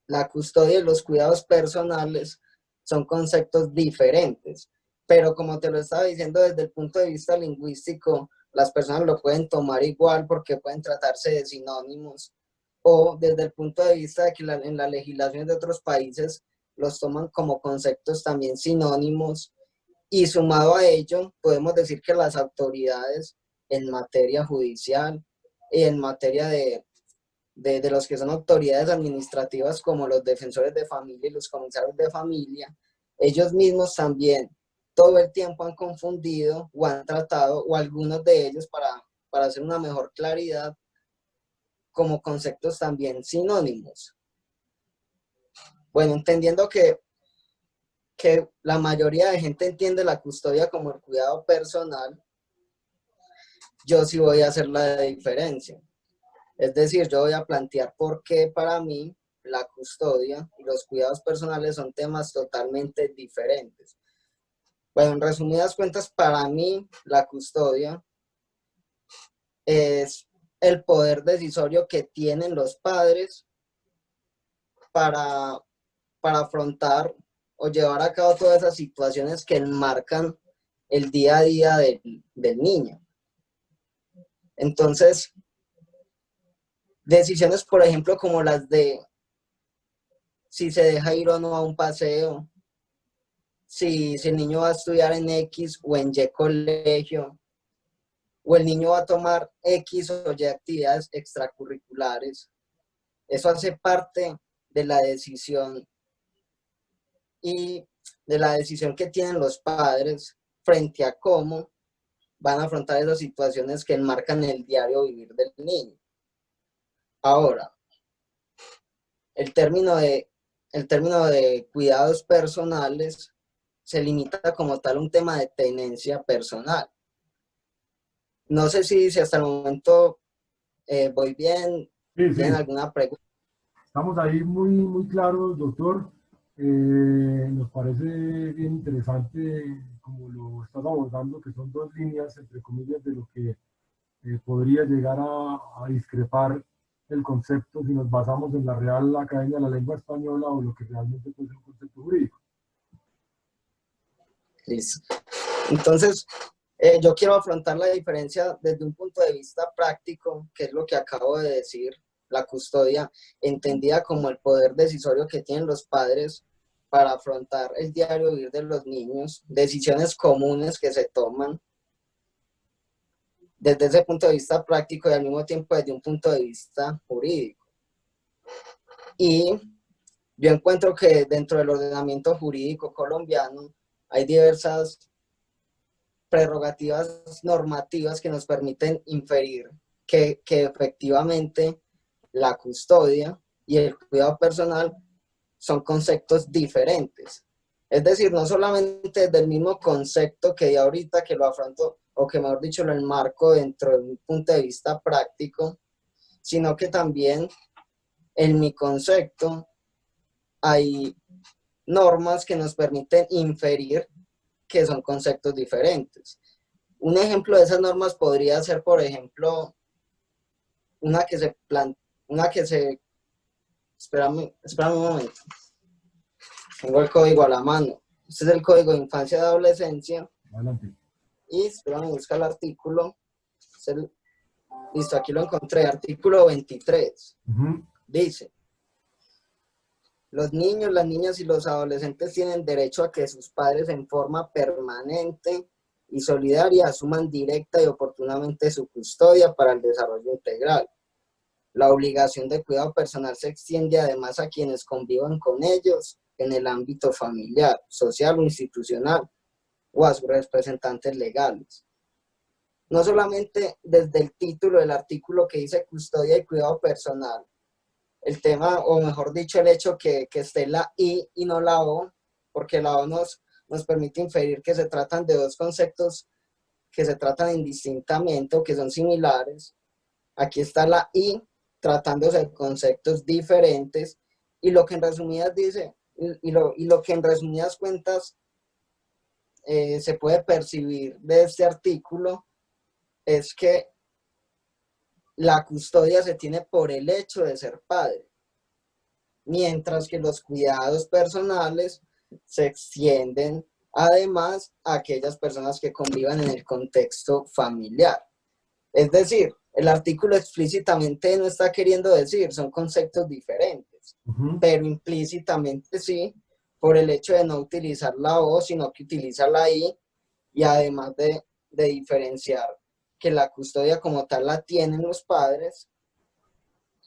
la custodia y los cuidados personales son conceptos diferentes. Pero como te lo estaba diciendo desde el punto de vista lingüístico, las personas lo pueden tomar igual porque pueden tratarse de sinónimos. O desde el punto de vista de que en las legislaciones de otros países los toman como conceptos también sinónimos. Y sumado a ello, podemos decir que las autoridades en materia judicial y en materia de los que son autoridades administrativas como los defensores de familia y los comisarios de familia, ellos mismos también todo el tiempo han confundido o han tratado, o algunos de ellos para hacer una mejor claridad, como conceptos también sinónimos. Bueno, entendiendo que la mayoría de gente entiende la custodia como el cuidado personal, yo sí voy a hacer la diferencia. Es decir, yo voy a plantear por qué para mí la custodia y los cuidados personales son temas totalmente diferentes. Bueno, en resumidas cuentas, para mí la custodia es el poder decisorio que tienen los padres para afrontar o llevar a cabo todas esas situaciones que enmarcan el día a día del niño. Entonces, decisiones, por ejemplo, como las de si se deja ir o no a un paseo, si el niño va a estudiar en X o en Y colegio, o el niño va a tomar X o Y actividades extracurriculares. Eso hace parte de la decisión y de la decisión que tienen los padres frente a cómo van a afrontar esas situaciones que enmarcan el diario vivir del niño. Ahora, el término de cuidados personales se limita como tal a un tema de tenencia personal. No sé si hasta el momento voy bien, Sí, ¿tienen sí. alguna pregunta? Estamos ahí muy, muy claros, doctor. Nos parece bien interesante como lo estás abordando, que son dos líneas, entre comillas, de lo que podría llegar a discrepar el concepto si nos basamos en la Real Academia de la Lengua Española o lo que realmente puede ser un concepto jurídico. Listo. Entonces, yo quiero afrontar la diferencia desde un punto de vista práctico, que es lo que acabo de decir, la custodia, entendida como el poder decisorio que tienen los padres para afrontar el diario vivir de los niños, decisiones comunes que se toman desde ese punto de vista práctico y al mismo tiempo desde un punto de vista jurídico. Y yo encuentro que dentro del ordenamiento jurídico colombiano hay diversas prerrogativas normativas que nos permiten inferir que efectivamente la custodia y el cuidado personal son conceptos diferentes. Es decir, no solamente del mismo concepto que de ahorita que lo afronto, o que mejor dicho lo enmarco dentro de un punto de vista práctico, sino que también en mi concepto hay normas que nos permiten inferir que son conceptos diferentes. Un ejemplo de esas normas podría ser, por ejemplo, espérame un momento, tengo el código a la mano. Este es el Código de Infancia y Adolescencia. Adelante. Y espérame, busca el artículo. Listo, aquí lo encontré, artículo 23. Dice: los niños, las niñas y los adolescentes tienen derecho a que sus padres en forma permanente y solidaria asuman directa y oportunamente su custodia para el desarrollo integral. La obligación de cuidado personal se extiende además a quienes convivan con ellos en el ámbito familiar, social o institucional, o a sus representantes legales. No solamente desde el título del artículo que dice custodia y cuidado personal, el tema, o mejor dicho, el hecho que esté la I y no la O, porque la O nos permite inferir que se tratan de dos conceptos que se tratan indistintamente o que son similares. Aquí está la I, tratándose de conceptos diferentes, y lo que en resumidas dice, y lo que en resumidas cuentas se puede percibir de este artículo es que la custodia se tiene por el hecho de ser padre, mientras que los cuidados personales se extienden además a aquellas personas que convivan en el contexto familiar. Es decir, el artículo explícitamente no está queriendo decir, son conceptos diferentes, pero implícitamente sí, por el hecho de no utilizar la O, sino que utiliza la I, y además de diferenciar que la custodia como tal la tienen los padres,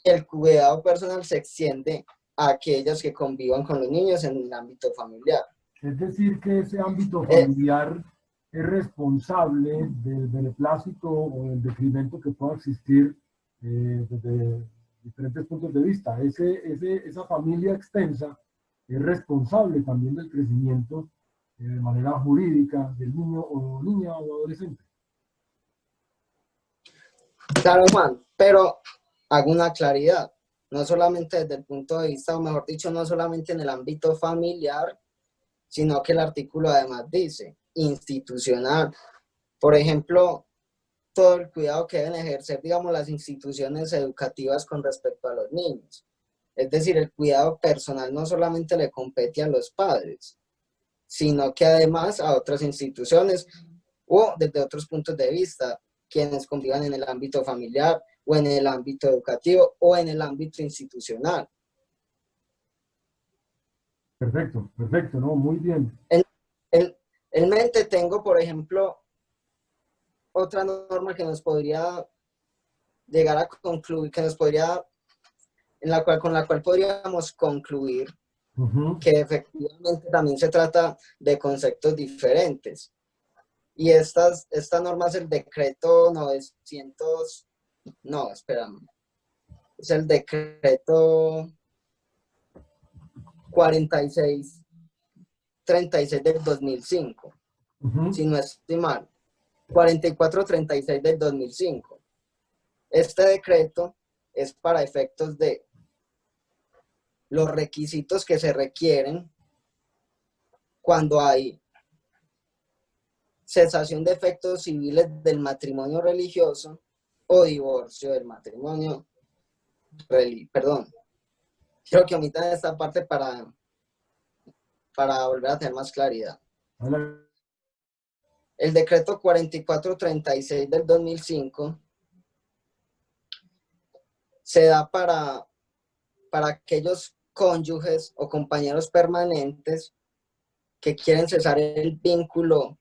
el cuidado personal se extiende a aquellos que convivan con los niños en el ámbito familiar. Es decir, que ese ámbito familiar es responsable del beneplácito o del detrimento que pueda existir desde diferentes puntos de vista. Esa familia extensa es responsable también del crecimiento de manera jurídica del niño o niña o adolescente. Claro, Juan, pero hago una claridad, no solamente desde el punto de vista, o mejor dicho, no solamente en el ámbito familiar, sino que el artículo además dice institucional. Por ejemplo, todo el cuidado que deben ejercer, digamos, las instituciones educativas con respecto a los niños. Es decir, el cuidado personal no solamente le compete a los padres, sino que además a otras instituciones o desde otros puntos de vista, quienes convivan en el ámbito familiar o en el ámbito educativo o en el ámbito institucional. Perfecto, perfecto, ¿no? Muy bien. En mente tengo, por ejemplo, otra norma que nos podría llegar a concluir, que nos podría, con la cual podríamos concluir que efectivamente también se trata de conceptos diferentes. Y esta norma es el decreto 900, no, espérame, es el decreto 4636 del 2005, si no estoy mal, 4436 del 2005. Este decreto es para efectos de los requisitos que se requieren cuando hay cesación de efectos civiles del matrimonio religioso o divorcio del matrimonio perdón. Quiero que omitan esta parte para volver a tener más claridad. Hola. El decreto 4436 del 2005 se da para aquellos cónyuges o compañeros permanentes que quieren cesar el vínculo,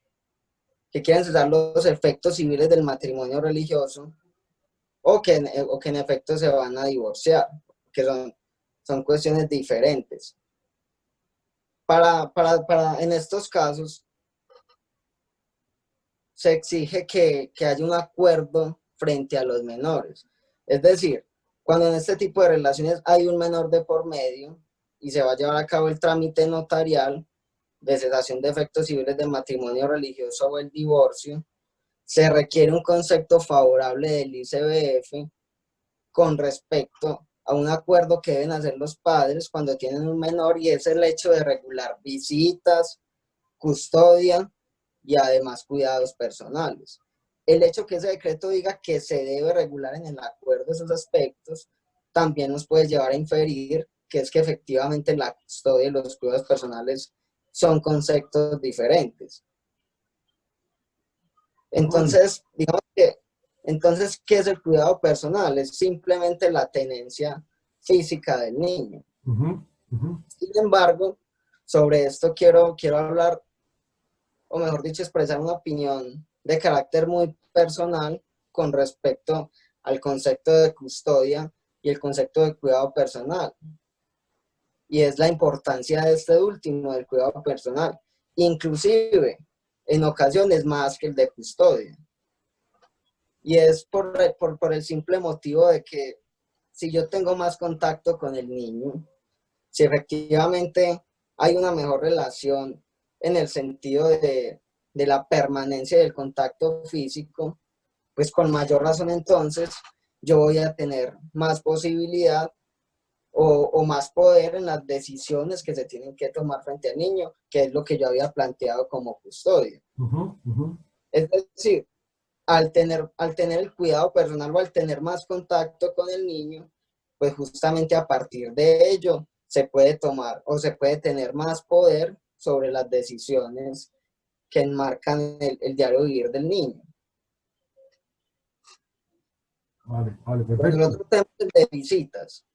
que quieren cesar los efectos civiles del matrimonio religioso o que en efecto se van a divorciar, que son cuestiones diferentes. En estos casos se exige que haya un acuerdo frente a los menores. Es decir, cuando en este tipo de relaciones hay un menor de por medio y se va a llevar a cabo el trámite notarial de cesación de efectos civiles del matrimonio religioso o el divorcio, se requiere un concepto favorable del ICBF con respecto a un acuerdo que deben hacer los padres cuando tienen un menor, y es el hecho de regular visitas, custodia y además cuidados personales. El hecho que ese decreto diga que se debe regular en el acuerdo esos aspectos también nos puede llevar a inferir que es que efectivamente la custodia y los cuidados personales son conceptos diferentes. Entonces, digamos que, ¿qué es el cuidado personal? Es simplemente la tenencia física del niño. Sin embargo, sobre esto quiero hablar, o mejor dicho, expresar una opinión de carácter muy personal con respecto al concepto de custodia y el concepto de cuidado personal. y es la importancia de este último, del cuidado personal, inclusive en ocasiones más que el de custodia. Y es por el simple motivo de que si yo tengo más contacto con el niño, si efectivamente hay una mejor relación en el sentido de la permanencia del contacto físico, pues con mayor razón entonces yo voy a tener más posibilidad o más poder en las decisiones que se tienen que tomar frente al niño, que es lo que yo había planteado como custodia. Es decir, al tener el cuidado personal o al tener más contacto con el niño, pues justamente a partir de ello se puede tomar o se puede tener más poder sobre las decisiones que enmarcan el diario vivir del niño. Vale, Bueno, perfecto. el otro tema es el de visitas.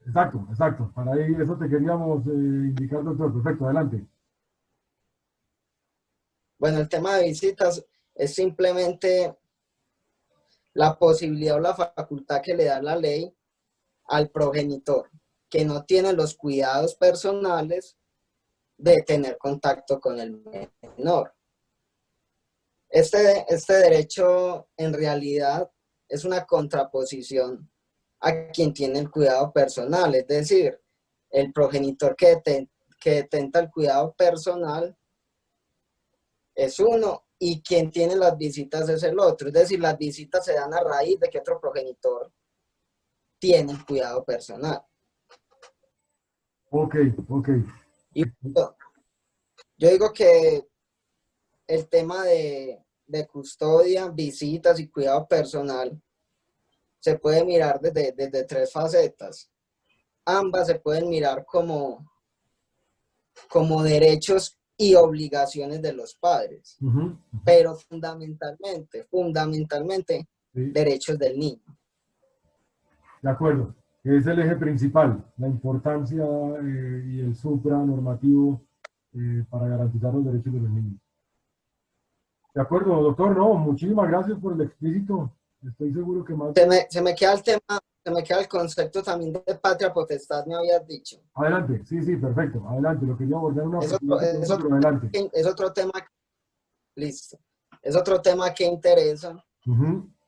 Exacto. Para ahí eso te queríamos indicar, doctor. Perfecto, adelante. Bueno, el tema de visitas es simplemente la posibilidad o la facultad que le da la ley al progenitor, que no tiene los cuidados personales de tener contacto con el menor. Este derecho en realidad es una contraposición a quien tiene el cuidado personal, es decir, el progenitor que detenta el cuidado personal es uno y quien tiene las visitas es el otro, es decir, las visitas se dan a raíz de que otro progenitor tiene el cuidado personal. Ok. Y yo digo que el tema de custodia, visitas y cuidado personal se puede mirar desde tres facetas. Ambas se pueden mirar como derechos y obligaciones de los padres, pero fundamentalmente, sí. derechos del niño. De acuerdo. Es el eje principal, la importancia y el supranormativo para garantizar los derechos de los niños. De acuerdo, doctor, no, muchísimas gracias por el explícito. Estoy seguro que más... Se me queda el tema, se me queda el concepto también de patria potestad, me habías dicho. Adelante, sí, perfecto. Adelante, lo quería abordar una Es pero adelante. Es otro tema, listo. Es otro tema que interesa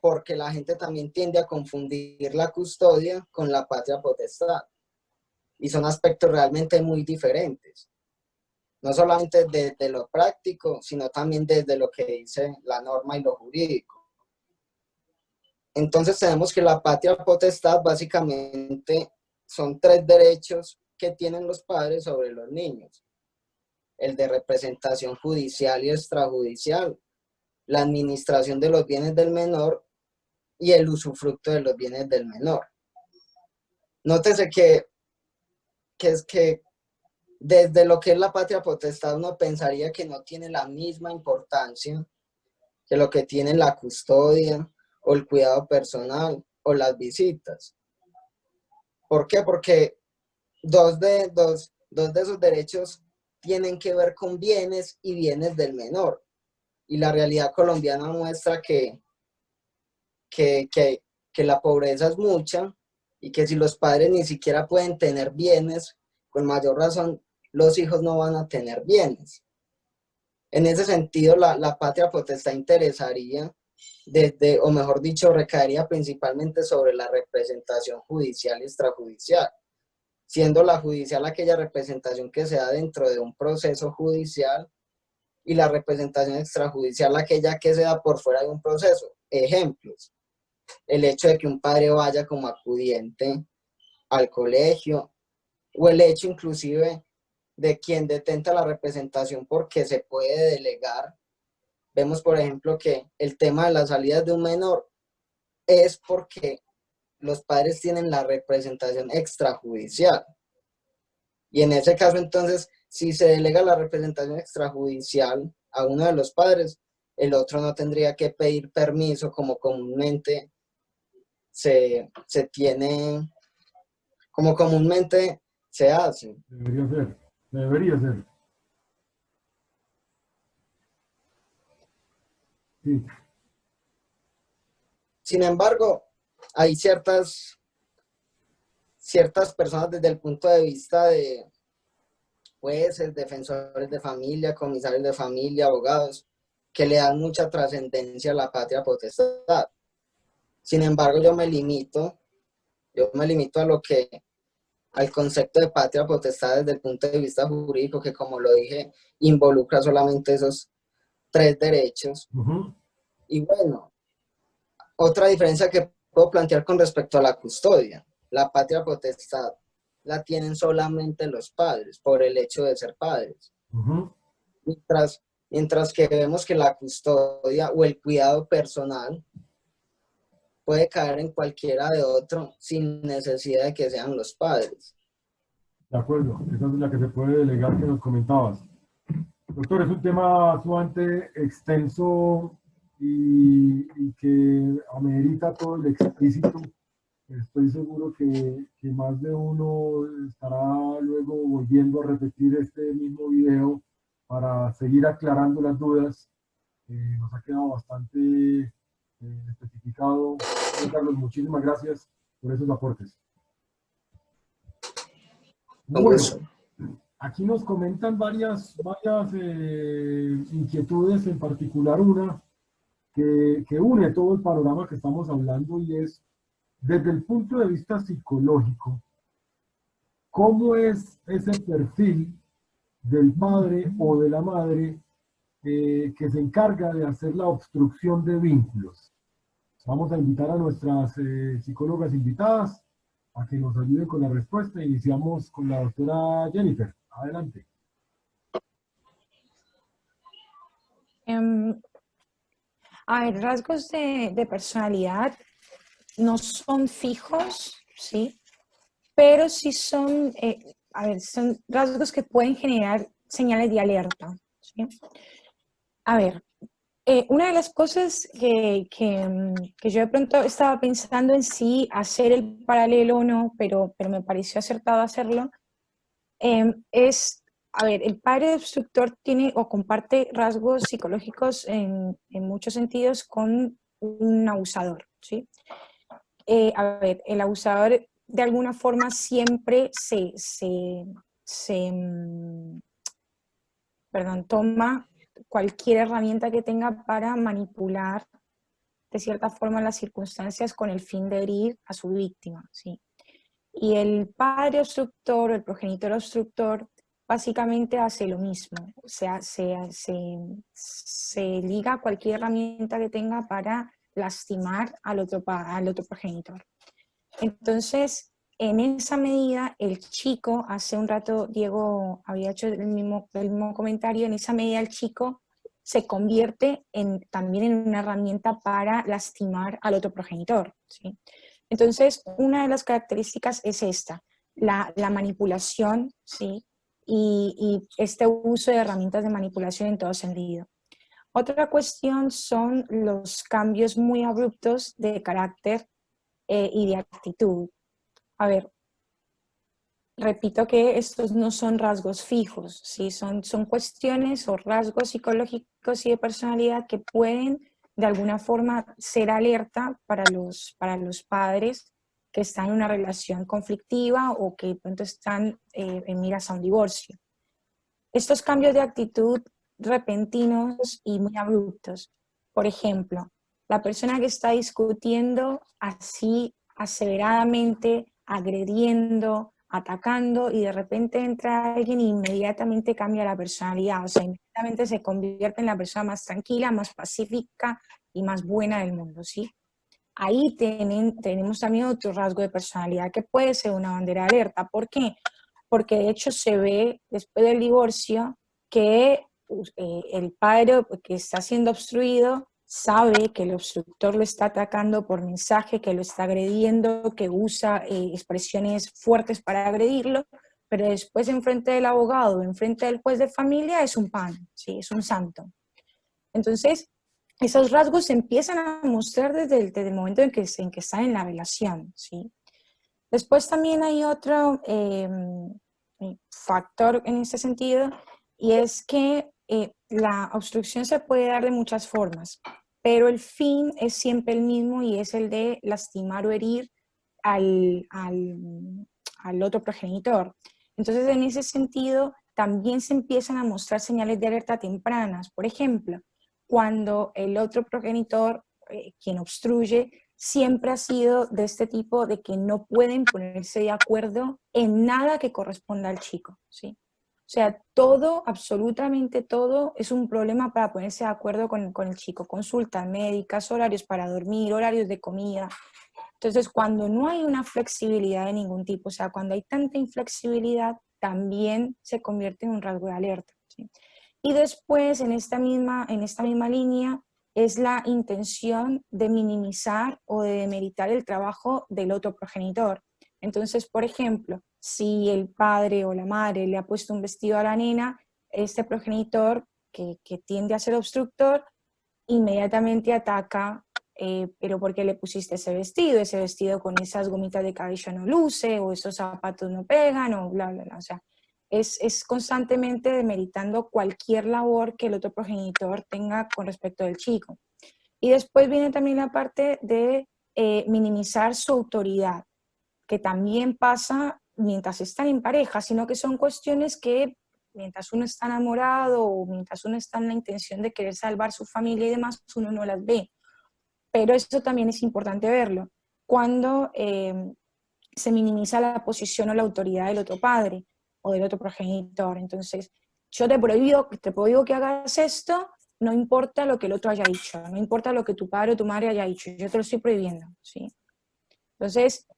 porque la gente también tiende a confundir la custodia con la patria potestad. Y son aspectos realmente muy diferentes. No solamente desde lo práctico, sino también desde lo que dice la norma y lo jurídico. Entonces tenemos que la patria potestad básicamente son tres derechos que tienen los padres sobre los niños. El de representación judicial y extrajudicial, la administración de los bienes del menor y el usufructo de los bienes del menor. Nótese que es que desde lo que es la patria potestad uno pensaría que no tiene la misma importancia que lo que tiene la custodia o el cuidado personal o las visitas. ¿Por qué? Porque dos de esos derechos tienen que ver con bienes y bienes del menor. Y la realidad colombiana muestra que la pobreza es mucha y que si los padres ni siquiera pueden tener bienes, con mayor razón los hijos no van a tener bienes. En ese sentido, la patria potestad interesaría desde, o mejor dicho, recaería principalmente sobre la representación judicial y extrajudicial, siendo la judicial aquella representación que se da dentro de un proceso judicial y la representación extrajudicial aquella que se da por fuera de un proceso. Ejemplos: el hecho de que un padre vaya como acudiente al colegio, o el hecho inclusive de quien detenta la representación porque se puede delegar. Vemos, por ejemplo, que el tema de las salidas de un menor es porque los padres tienen la representación extrajudicial. Y en ese caso, entonces, si se delega la representación extrajudicial a uno de los padres, el otro no tendría que pedir permiso como comúnmente se tiene, como comúnmente se hace. Debería ser. Sí. Sin embargo, hay ciertas ciertas personas desde el punto de vista de jueces, defensores de familia, comisarios de familia, abogados, que le dan mucha trascendencia a la patria potestad. Sin embargo, yo me limito a lo que, al concepto de patria potestad desde el punto de vista jurídico, que como lo dije, involucra solamente esos 3 derechos. Y bueno, otra diferencia que puedo plantear con respecto a la custodia: la patria potestad la tienen solamente los padres por el hecho de ser padres. Mientras que vemos que la custodia o el cuidado personal puede caer en cualquiera de otro sin necesidad de que sean los padres. De acuerdo, esa es la que se puede delegar que nos comentabas. Doctor, es un tema sumamente extenso y que amerita todo el explícito. Estoy seguro que más de uno estará luego volviendo a repetir este mismo video para seguir aclarando las dudas. Nos ha quedado bastante especificado. Carlos, muchísimas gracias por esos aportes. Bueno, aquí nos comentan varias inquietudes, en particular una que une todo el panorama que estamos hablando, y es, desde el punto de vista psicológico, ¿cómo es ese perfil del padre o de la madre que se encarga de hacer la obstrucción de vínculos? Vamos a invitar a nuestras psicólogas invitadas a que nos ayuden con la respuesta. Iniciamos con la doctora Jennifer. Adelante. A ver, rasgos de personalidad no son fijos, ¿sí? Pero sí son, son rasgos que pueden generar señales de alerta, ¿sí? A ver, una de las cosas que yo de pronto estaba pensando en sí hacer el paralelo o no, pero me pareció acertado hacerlo, es, a ver, el padre obstructor tiene o comparte rasgos psicológicos en muchos sentidos con un abusador, ¿sí? A ver, el abusador de alguna forma siempre toma cualquier herramienta que tenga para manipular de cierta forma las circunstancias con el fin de herir a su víctima, ¿sí? Y el padre obstructor, el progenitor obstructor, básicamente hace lo mismo, o sea, se liga a cualquier herramienta que tenga para lastimar al otro progenitor. Entonces, en esa medida, el chico, hace un rato Diego había hecho el mismo comentario, en esa medida el chico se convierte también en una herramienta para lastimar al otro progenitor, ¿sí? Entonces, una de las características es esta, la manipulación, ¿sí? Y este uso de herramientas de manipulación en todo sentido. Otra cuestión son los cambios muy abruptos de carácter y de actitud. A ver, repito que estos no son rasgos fijos, ¿sí? Son cuestiones o rasgos psicológicos y de personalidad que pueden de alguna forma ser alerta para los padres que están en una relación conflictiva o que de pronto están en miras a un divorcio. Estos cambios de actitud repentinos y muy abruptos, por ejemplo, la persona que está discutiendo así aseveradamente, agrediendo, atacando, y de repente entra alguien e inmediatamente cambia la personalidad, o sea, inmediatamente se convierte en la persona más tranquila, más pacífica y más buena del mundo, ¿sí? Ahí tenemos también otro rasgo de personalidad que puede ser una bandera de alerta. ¿Por qué? Porque de hecho se ve después del divorcio que el padre que está siendo obstruido sabe que el obstructor lo está atacando por mensaje, que lo está agrediendo, que usa expresiones fuertes para agredirlo, pero después enfrente del abogado, enfrente del juez de familia es un pan, ¿sí? Es un santo. Entonces, esos rasgos se empiezan a mostrar desde el momento en que están en la relación, ¿sí? Después también hay otro factor en este sentido, y es que la obstrucción se puede dar de muchas formas, pero el fin es siempre el mismo y es el de lastimar o herir al al otro progenitor. Entonces, en ese sentido, también se empiezan a mostrar señales de alerta tempranas. Por ejemplo, cuando el otro progenitor, quien obstruye, siempre ha sido de este tipo de que no pueden ponerse de acuerdo en nada que corresponda al chico, ¿sí? O sea, todo, absolutamente todo, es un problema para ponerse de acuerdo con el chico. Consultas médicas, horarios para dormir, horarios de comida. Entonces, cuando no hay una flexibilidad de ningún tipo, o sea, cuando hay tanta inflexibilidad, también se convierte en un rasgo de alerta, ¿sí? Y después, en esta misma línea, es la intención de minimizar o de demeritar el trabajo del otro progenitor. Entonces, por ejemplo, si el padre o la madre le ha puesto un vestido a la nena, este progenitor que tiende a ser obstructor, inmediatamente ataca, pero ¿por qué le pusiste ese vestido con esas gomitas de cabello no luce, o esos zapatos no pegan, o bla, bla, bla. O sea, es constantemente demeritando cualquier labor que el otro progenitor tenga con respecto del chico. Y después viene también la parte de minimizar su autoridad, que también pasa mientras están en pareja, sino que son cuestiones que mientras uno está enamorado o mientras uno está en la intención de querer salvar su familia y demás, uno no las ve. Pero eso también es importante verlo. Cuando se minimiza la posición o la autoridad del otro padre o del otro progenitor. Entonces, yo te prohíbo que hagas esto, no importa lo que el otro haya dicho, no importa lo que tu padre o tu madre haya dicho, yo te lo estoy prohibiendo, ¿sí? Entonces,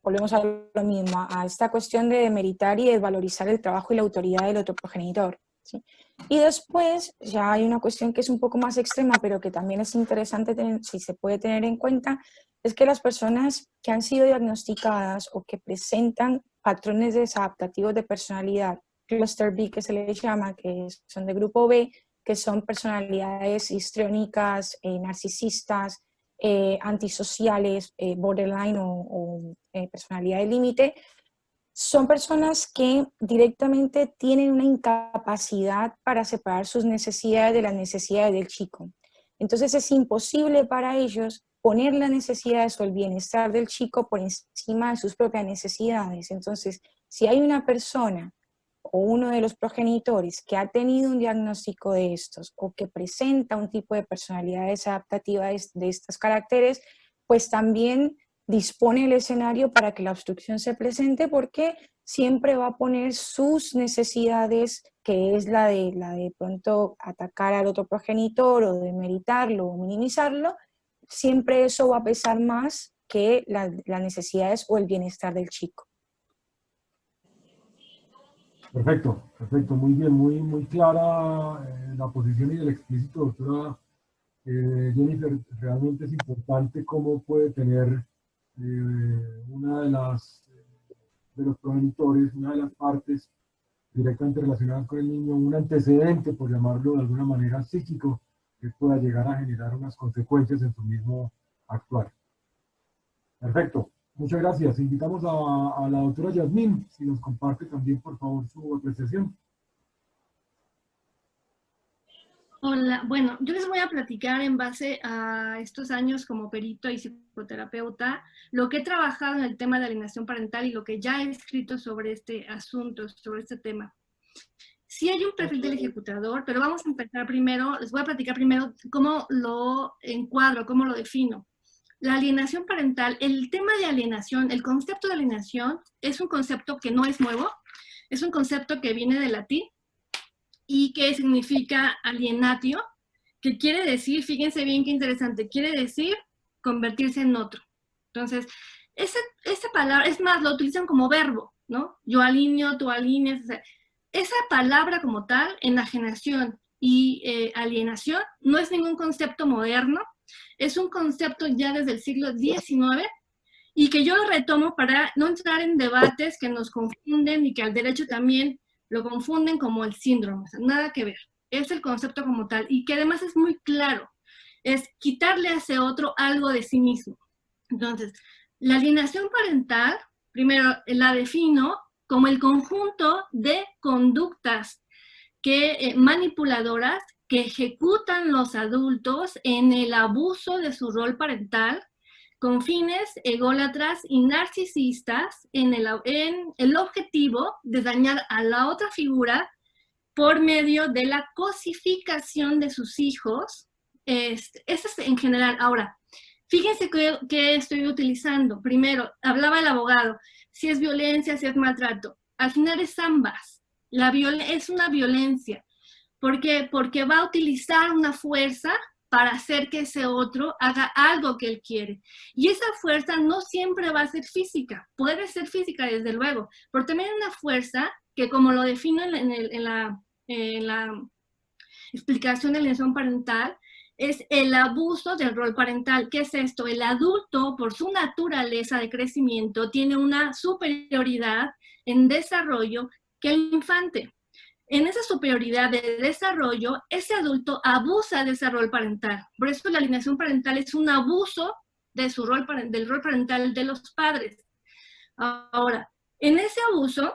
volvemos a lo mismo, a esta cuestión de demeritar y desvalorizar el trabajo y la autoridad del otro progenitor, ¿sí? Y después ya hay una cuestión que es un poco más extrema, pero que también es interesante si se puede tener en cuenta, es que las personas que han sido diagnosticadas o que presentan patrones desadaptativos de personalidad, cluster B que se les llama, que son de grupo B, que son personalidades histriónicas, narcisistas, antisociales, borderline o personalidad de límite, son personas que directamente tienen una incapacidad para separar sus necesidades de las necesidades del chico. Entonces es imposible para ellos poner las necesidades o el bienestar del chico por encima de sus propias necesidades. Entonces, si hay una persona o uno de los progenitores que ha tenido un diagnóstico de estos o que presenta un tipo de personalidad desadaptativa de estos caracteres, pues también dispone el escenario para que la obstrucción se presente, porque siempre va a poner sus necesidades, que es la de pronto atacar al otro progenitor o demeritarlo o minimizarlo, siempre eso va a pesar más que las necesidades o el bienestar del chico. Perfecto, perfecto, muy bien, muy clara la posición y el explícito, doctora Jennifer. Realmente es importante cómo puede tener una de los progenitores, una de las partes directamente relacionadas con el niño, un antecedente, por llamarlo de alguna manera, psíquico, que pueda llegar a generar unas consecuencias en su mismo actuar. Perfecto. Muchas gracias. Invitamos a la doctora Yasmín, si nos comparte también, por favor, su apreciación. Hola, bueno, yo les voy a platicar en base a estos años como perito y psicoterapeuta, lo que he trabajado en el tema de alienación parental y lo que ya he escrito sobre este asunto, sobre este tema. Sí hay un perfil del ejecutador, pero vamos a empezar primero, les voy a platicar primero cómo lo encuadro, cómo lo defino. La alienación parental, el tema de alienación, el concepto de alienación es un concepto que no es nuevo, es un concepto que viene del latín y que significa alienatio, que quiere decir, fíjense bien qué interesante, quiere decir convertirse en otro. Entonces, esa palabra, es más, lo utilizan como verbo, ¿no? Yo alineo, tú alineas, o sea, esa palabra como tal, enajenación y alienación, no es ningún concepto moderno, es un concepto ya desde el siglo XIX y que yo lo retomo para no entrar en debates que nos confunden y que al derecho también lo confunden como el síndrome, o sea, nada que ver. Es el concepto como tal y que además es muy claro, es quitarle a ese otro algo de sí mismo. Entonces, la alienación parental, primero la defino como el conjunto de conductas manipuladoras que ejecutan los adultos en el abuso de su rol parental, con fines ególatras y narcisistas en el objetivo de dañar a la otra figura por medio de la cosificación de sus hijos. Eso es en general. Ahora, fíjense qué estoy utilizando. Primero, hablaba el abogado, si es violencia, si es maltrato. Al final es ambas. Es una violencia. ¿Por qué? Porque va a utilizar una fuerza para hacer que ese otro haga algo que él quiere. Y esa fuerza no siempre va a ser física. Puede ser física, desde luego, pero también hay una fuerza que, como lo defino en la explicación de alienación parental, es el abuso del rol parental. ¿Qué es esto? El adulto, por su naturaleza de crecimiento, tiene una superioridad en desarrollo que el infante. En esa superioridad de desarrollo, ese adulto abusa de ese rol parental. Por eso la alienación parental es un abuso de del rol parental de los padres. Ahora, en ese abuso,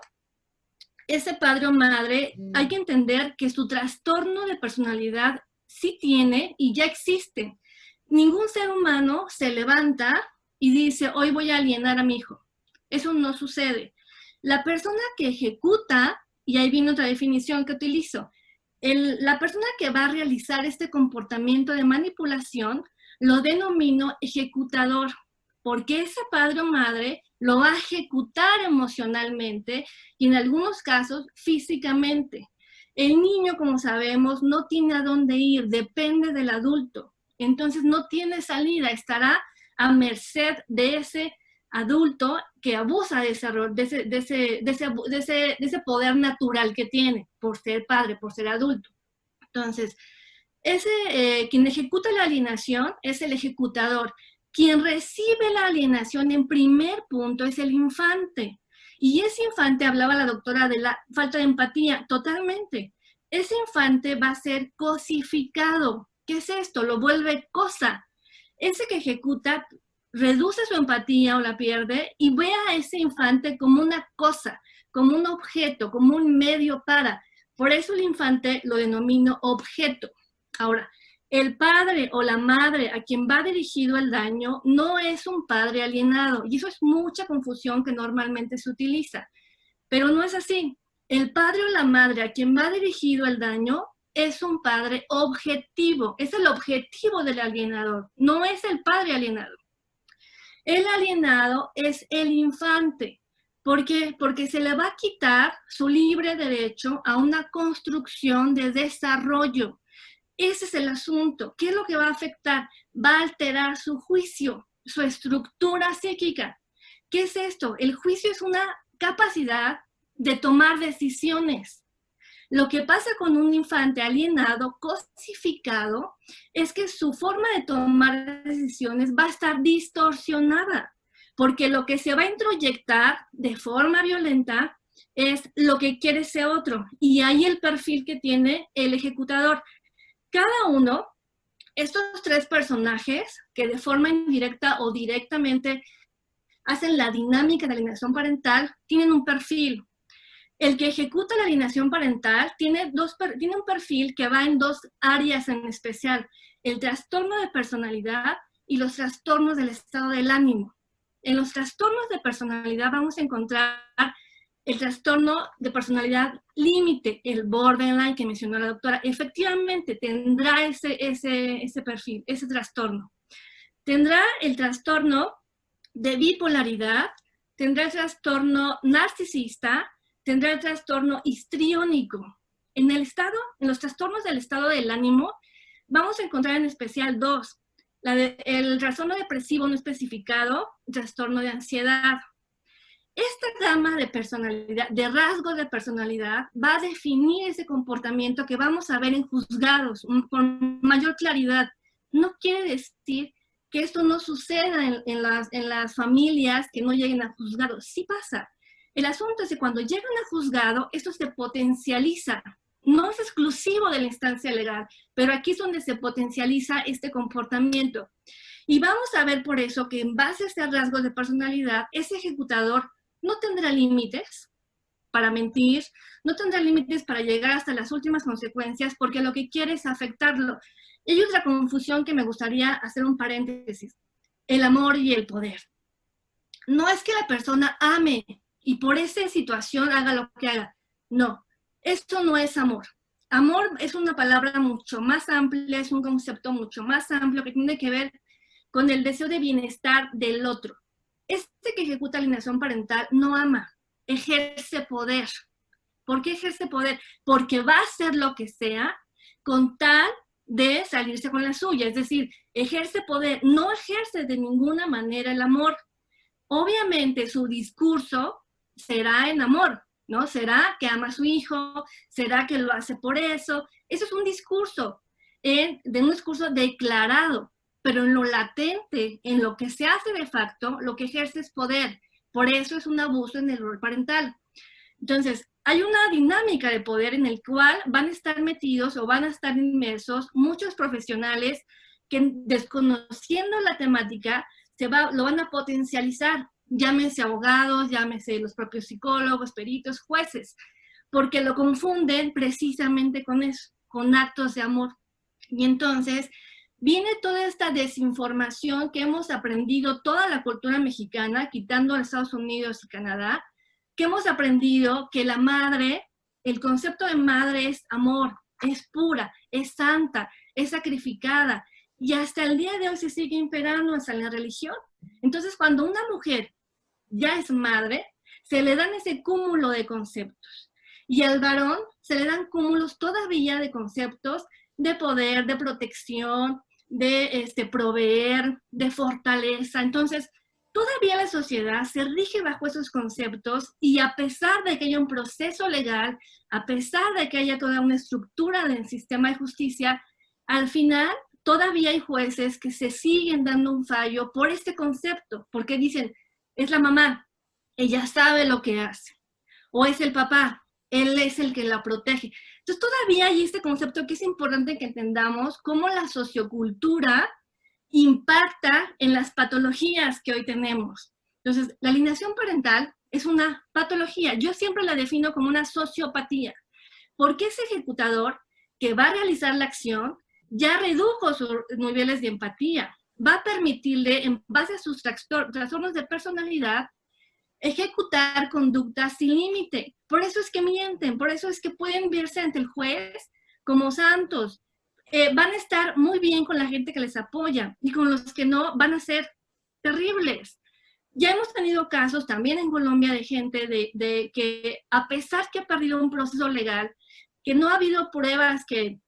ese padre o madre, hay que entender que su trastorno de personalidad sí tiene y ya existe. Ningún ser humano se levanta y dice, hoy voy a alienar a mi hijo. Eso no sucede. La persona que ejecuta, y ahí viene otra definición que utilizo, la persona que va a realizar este comportamiento de manipulación lo denomino ejecutador, porque ese padre o madre lo va a ejecutar emocionalmente y en algunos casos físicamente. El niño, como sabemos, no tiene a dónde ir, depende del adulto. Entonces no tiene salida, estará a merced de ese adulto que abusa de ese poder natural que tiene por ser padre, por ser adulto. Entonces, quien ejecuta la alienación es el ejecutador. Quien recibe la alienación en primer punto es el infante. Y ese infante, hablaba la doctora de la falta de empatía, totalmente. Ese infante va a ser cosificado. ¿Qué es esto? Lo vuelve cosa. Ese que ejecuta reduce su empatía o la pierde y ve a ese infante como una cosa, como un objeto, como un medio para. Por eso el infante lo denomino objeto. Ahora, el padre o la madre a quien va dirigido el daño no es un padre alienado. Y eso es mucha confusión que normalmente se utiliza. Pero no es así. El padre o la madre a quien va dirigido el daño es un padre objetivo. Es el objetivo del alienador. No es el padre alienado. El alienado es el infante. ¿Por qué? Porque se le va a quitar su libre derecho a una construcción de desarrollo. Ese es el asunto. ¿Qué es lo que va a afectar? Va a alterar su juicio, su estructura psíquica. ¿Qué es esto? El juicio es una capacidad de tomar decisiones. Lo que pasa con un infante alienado, cosificado, es que su forma de tomar decisiones va a estar distorsionada, porque lo que se va a introyectar de forma violenta es lo que quiere ese otro, y ahí el perfil que tiene el ejecutador. Cada uno, estos tres personajes, que de forma indirecta o directamente hacen la dinámica de alienación parental, tienen un perfil. El que ejecuta la alienación parental tiene un perfil que va en dos áreas en especial, el trastorno de personalidad y los trastornos del estado del ánimo. En los trastornos de personalidad vamos a encontrar el trastorno de personalidad límite, el borderline que mencionó la doctora. Efectivamente tendrá ese perfil, ese trastorno. Tendrá el trastorno de bipolaridad, tendrá el trastorno narcisista, tendrá el trastorno histriónico. En los trastornos del estado del ánimo, vamos a encontrar en especial dos. El trastorno depresivo no especificado, trastorno de ansiedad. Esta gama de personalidad, de rasgos de personalidad, va a definir ese comportamiento que vamos a ver en juzgados con mayor claridad. No quiere decir que esto no suceda en las familias que no lleguen a juzgados. Sí pasa. El asunto es que cuando llegan a juzgado, esto se potencializa. No es exclusivo de la instancia legal, pero aquí es donde se potencializa este comportamiento. Y vamos a ver por eso que en base a este rasgo de personalidad, ese ejecutador no tendrá límites para mentir, no tendrá límites para llegar hasta las últimas consecuencias, porque lo que quiere es afectarlo. Y hay otra confusión que me gustaría hacer un paréntesis. el amor y el poder. No es que la persona ame y por esa situación haga lo que haga. No, esto no es amor. Amor es una palabra mucho más amplia, es un concepto mucho más amplio que tiene que ver con el deseo de bienestar del otro. Este que ejecuta alienación parental no ama, ejerce poder. ¿Por qué ejerce poder? Porque va a hacer lo que sea con tal de salirse con la suya. Es decir, ejerce poder, no ejerce de ninguna manera el amor. Obviamente su discurso será en amor, ¿no? Será que ama a su hijo, será que lo hace por eso. Eso es un discurso, de un discurso declarado, pero en lo latente, en lo que se hace de facto, lo que ejerce es poder. Por eso es un abuso en el rol parental. Entonces, hay una dinámica de poder en el cual van a estar metidos o van a estar inmersos muchos profesionales que, desconociendo la temática, lo van a potencializar. Llámense abogados, llámense los propios psicólogos, peritos, jueces, porque lo confunden precisamente con eso, con actos de amor. Y entonces viene toda esta desinformación que hemos aprendido toda la cultura mexicana, quitando a Estados Unidos y Canadá, que hemos aprendido que la madre, el concepto de madre es amor, es pura, es santa, es sacrificada, y hasta el día de hoy se sigue imperando hasta la religión. Entonces, cuando una mujer ya es madre, se le dan ese cúmulo de conceptos, y al varón se le dan cúmulos todavía de conceptos de poder, de protección, de proveer, de fortaleza. Entonces, todavía la sociedad se rige bajo esos conceptos y a pesar de que haya un proceso legal, a pesar de que haya toda una estructura del sistema de justicia, al final todavía hay jueces que se siguen dando un fallo por este concepto, porque dicen, es la mamá, ella sabe lo que hace, o es el papá, él es el que la protege. Entonces todavía hay este concepto que es importante que entendamos cómo la sociocultura impacta en las patologías que hoy tenemos. Entonces, la alienación parental es una patología. Yo siempre la defino como una sociopatía, porque ese ejecutador que va a realizar la acción ya redujo sus niveles de empatía. Va a permitirle, en base a sus trastornos de personalidad, ejecutar conductas sin límite. Por eso es que mienten, por eso es que pueden verse ante el juez como santos. Van a estar muy bien con la gente que les apoya y con los que no van a ser terribles. Ya hemos tenido casos también en Colombia de gente de que a pesar que ha perdido un proceso legal, que no ha habido pruebas que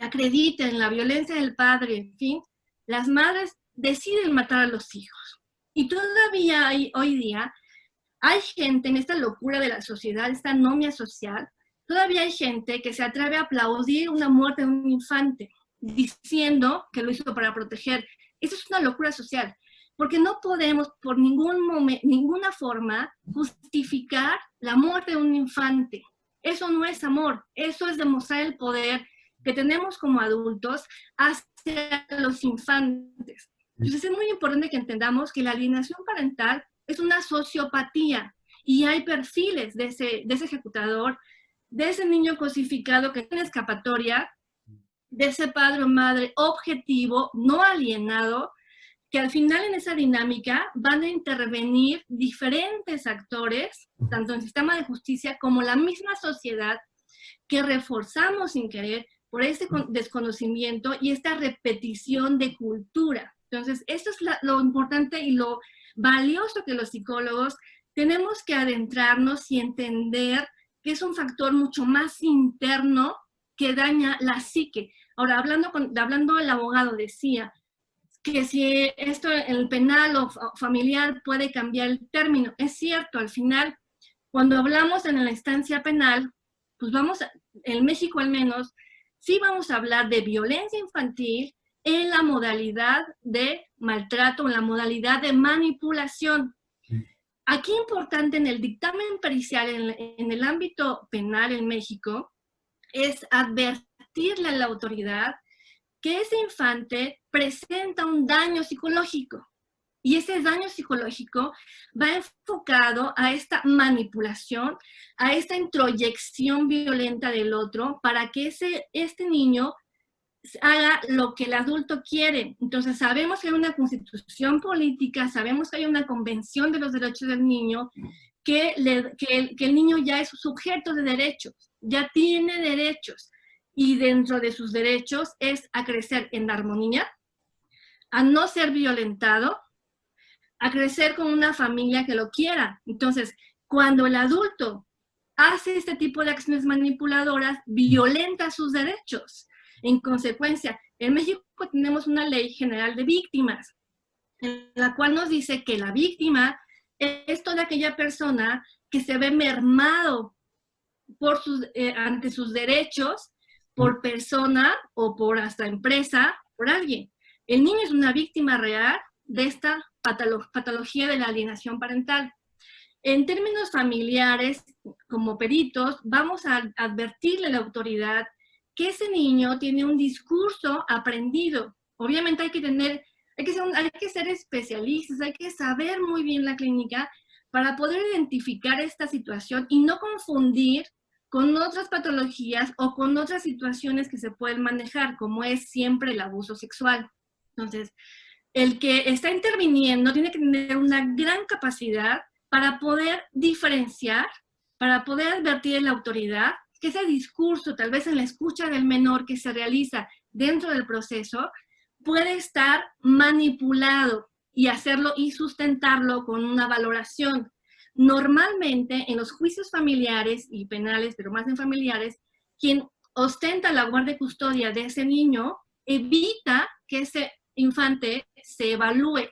acrediten la violencia del padre, en fin, las madres deciden matar a los hijos. Y todavía hoy día hay gente en esta locura de la sociedad, esta anomia social, todavía hay gente que se atreve a aplaudir una muerte de un infante, diciendo que lo hizo para proteger. Eso es una locura social, porque no podemos por ninguna forma justificar la muerte de un infante. Eso no es amor, eso es demostrar el poder que tenemos como adultos hacia los infantes. Entonces es muy importante que entendamos que la alienación parental es una sociopatía y hay perfiles de ese ejecutador, de ese niño cosificado que tiene escapatoria, de ese padre o madre objetivo, no alienado, que al final en esa dinámica van a intervenir diferentes actores, tanto en el sistema de justicia como la misma sociedad, que reforzamos sin querer por este desconocimiento y esta repetición de cultura. Entonces, esto es lo importante y lo valioso que los psicólogos tenemos que adentrarnos y entender que es un factor mucho más interno que daña la psique. Ahora, hablando el abogado decía que si esto en el penal o familiar puede cambiar el término. Es cierto, al final, cuando hablamos en la instancia penal, pues en México al menos, sí vamos a hablar de violencia infantil en la modalidad de maltrato, en la modalidad de manipulación. Aquí importante en el dictamen pericial, en el ámbito penal en México, es advertirle a la autoridad que ese infante presenta un daño psicológico. Y ese daño psicológico va enfocado a esta manipulación, a esta introyección violenta del otro, para que este niño haga lo que el adulto quiere. Entonces sabemos que hay una constitución política, sabemos que hay una convención de los derechos del niño, que el niño ya es sujeto de derechos, ya tiene derechos, y dentro de sus derechos es a crecer en armonía, a no ser violentado, a crecer con una familia que lo quiera. Entonces, cuando el adulto hace este tipo de acciones manipuladoras, violenta sus derechos. En consecuencia, en México tenemos una ley general de víctimas, en la cual nos dice que la víctima es toda aquella persona que se ve mermado por ante sus derechos, por persona o por hasta empresa, por alguien. El niño es una víctima real de esta patología de la alienación parental. En términos familiares, como peritos, vamos a advertirle a la autoridad que ese niño tiene un discurso aprendido. Obviamente hay que ser especialistas, hay que saber muy bien la clínica para poder identificar esta situación y no confundir con otras patologías o con otras situaciones que se pueden manejar, como es siempre el abuso sexual. Entonces, el que está interviniendo tiene que tener una gran capacidad para poder diferenciar, para poder advertir a la autoridad que ese discurso, tal vez en la escucha del menor que se realiza dentro del proceso, puede estar manipulado y hacerlo y sustentarlo con una valoración. Normalmente en los juicios familiares y penales, pero más en familiares, quien ostenta la guardia y custodia de ese niño evita que ese infante se evalúe.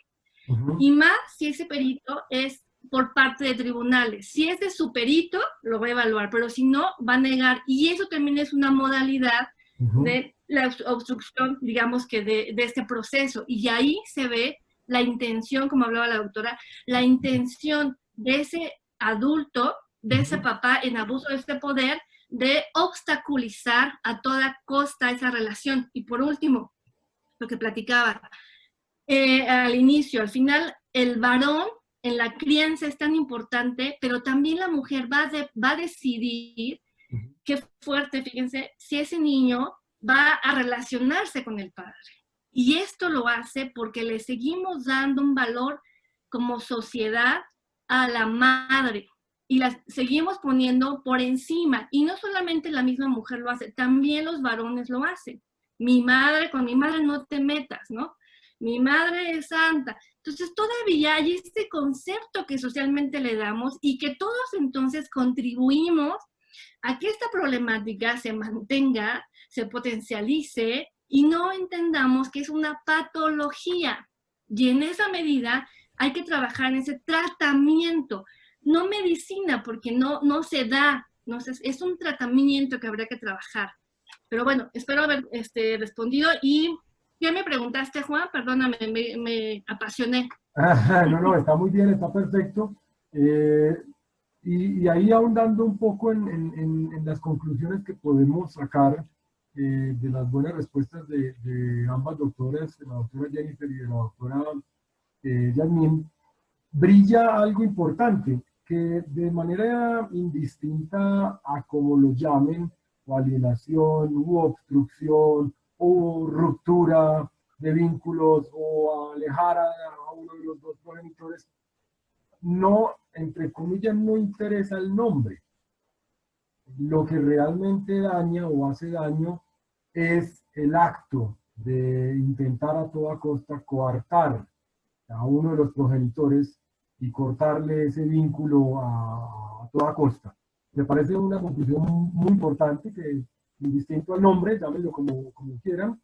Y más si ese perito es por parte de tribunales. Si es de su perito, lo va a evaluar, pero si no, va a negar. Y eso también es una modalidad de la obstrucción, digamos que de este proceso. Y ahí se ve la intención, como hablaba la doctora, la intención de ese adulto, de ese papá en abuso de este poder, de obstaculizar a toda costa esa relación. Y por último, lo que platicaba al inicio, al final, el varón en la crianza es tan importante, pero también la mujer va a decidir, qué fuerte, fíjense, si ese niño va a relacionarse con el padre. Y esto lo hace porque le seguimos dando un valor como sociedad a la madre y la seguimos poniendo por encima. Y no solamente la misma mujer lo hace, también los varones lo hacen. Con mi madre no te metas, ¿no? Mi madre es santa. Entonces todavía hay este concepto que socialmente le damos y que todos entonces contribuimos a que esta problemática se mantenga, se potencialice y no entendamos que es una patología. Y en esa medida hay que trabajar en ese tratamiento, no medicina, porque no se da, no sé, es un tratamiento que habría que trabajar. Pero bueno, espero haber respondido. Y ¿qué me preguntaste, Juan? Perdóname, me apasioné. No, está muy bien, está perfecto. Y ahí ahondando un poco en las conclusiones que podemos sacar de las buenas respuestas de ambas doctoras, de la doctora Jennifer y de la doctora Yasmín, brilla algo importante, que de manera indistinta a como lo llamen, o alienación, u obstrucción, o ruptura de vínculos, o alejar a uno de los dos progenitores, no, entre comillas, no interesa el nombre. Lo que realmente daña o hace daño es el acto de intentar a toda costa coartar a uno de los progenitores y cortarle ese vínculo a toda costa. Me parece una conclusión muy importante que, indistinto al nombre, llámenlo como quieran,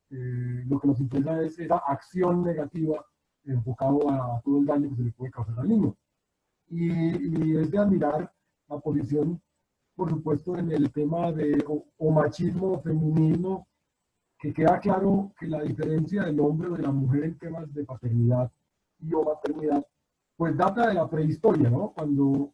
lo que nos interesa es esa acción negativa enfocado a todo el daño que se le puede causar al niño. Y es de admirar la posición, por supuesto, en el tema de o machismo o feminismo, que queda claro que la diferencia del hombre o de la mujer en temas de paternidad y o maternidad, pues data de la prehistoria, ¿no? Cuando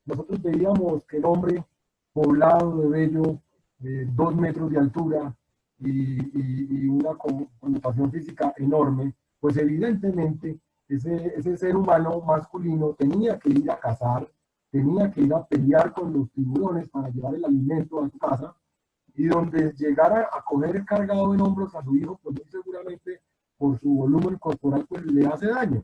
nosotros veíamos que el hombre poblado de vello, 2 metros de altura y una connotación física enorme, pues evidentemente ese ser humano masculino tenía que ir a cazar, tenía que ir a pelear con los tiburones para llevar el alimento a su casa, y donde llegara a coger cargado en hombros a su hijo, pues muy seguramente por su volumen corporal pues le hace daño.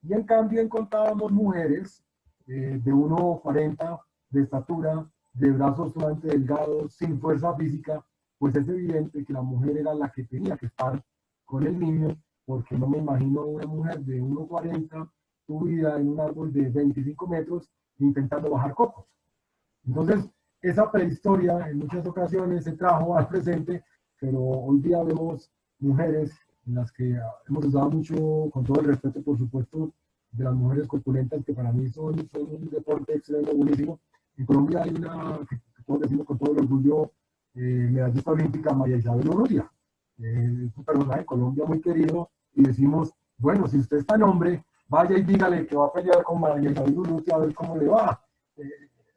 Y en cambio encontrábamos mujeres de 1,40 de estatura, de brazos sumamente delgados, sin fuerza física, pues es evidente que la mujer era la que tenía que estar con el niño, porque no me imagino una mujer de 1,40 subida en un árbol de 25 metros intentando bajar cocos. Entonces, esa prehistoria en muchas ocasiones se trajo al presente, pero hoy día vemos mujeres en las que hemos usado mucho, con todo el respeto, por supuesto, de las mujeres corpulentas, que para mí son un deporte extremo buenísimo. En Colombia hay una, que puedo decirlo con todo el orgullo, medallista olímpica, María Isabel Urrutia. Es un personaje de Colombia muy querido, y decimos, bueno, si usted es tan hombre, vaya y dígale que va a pelear con María Isabel Urrutia a ver cómo le va.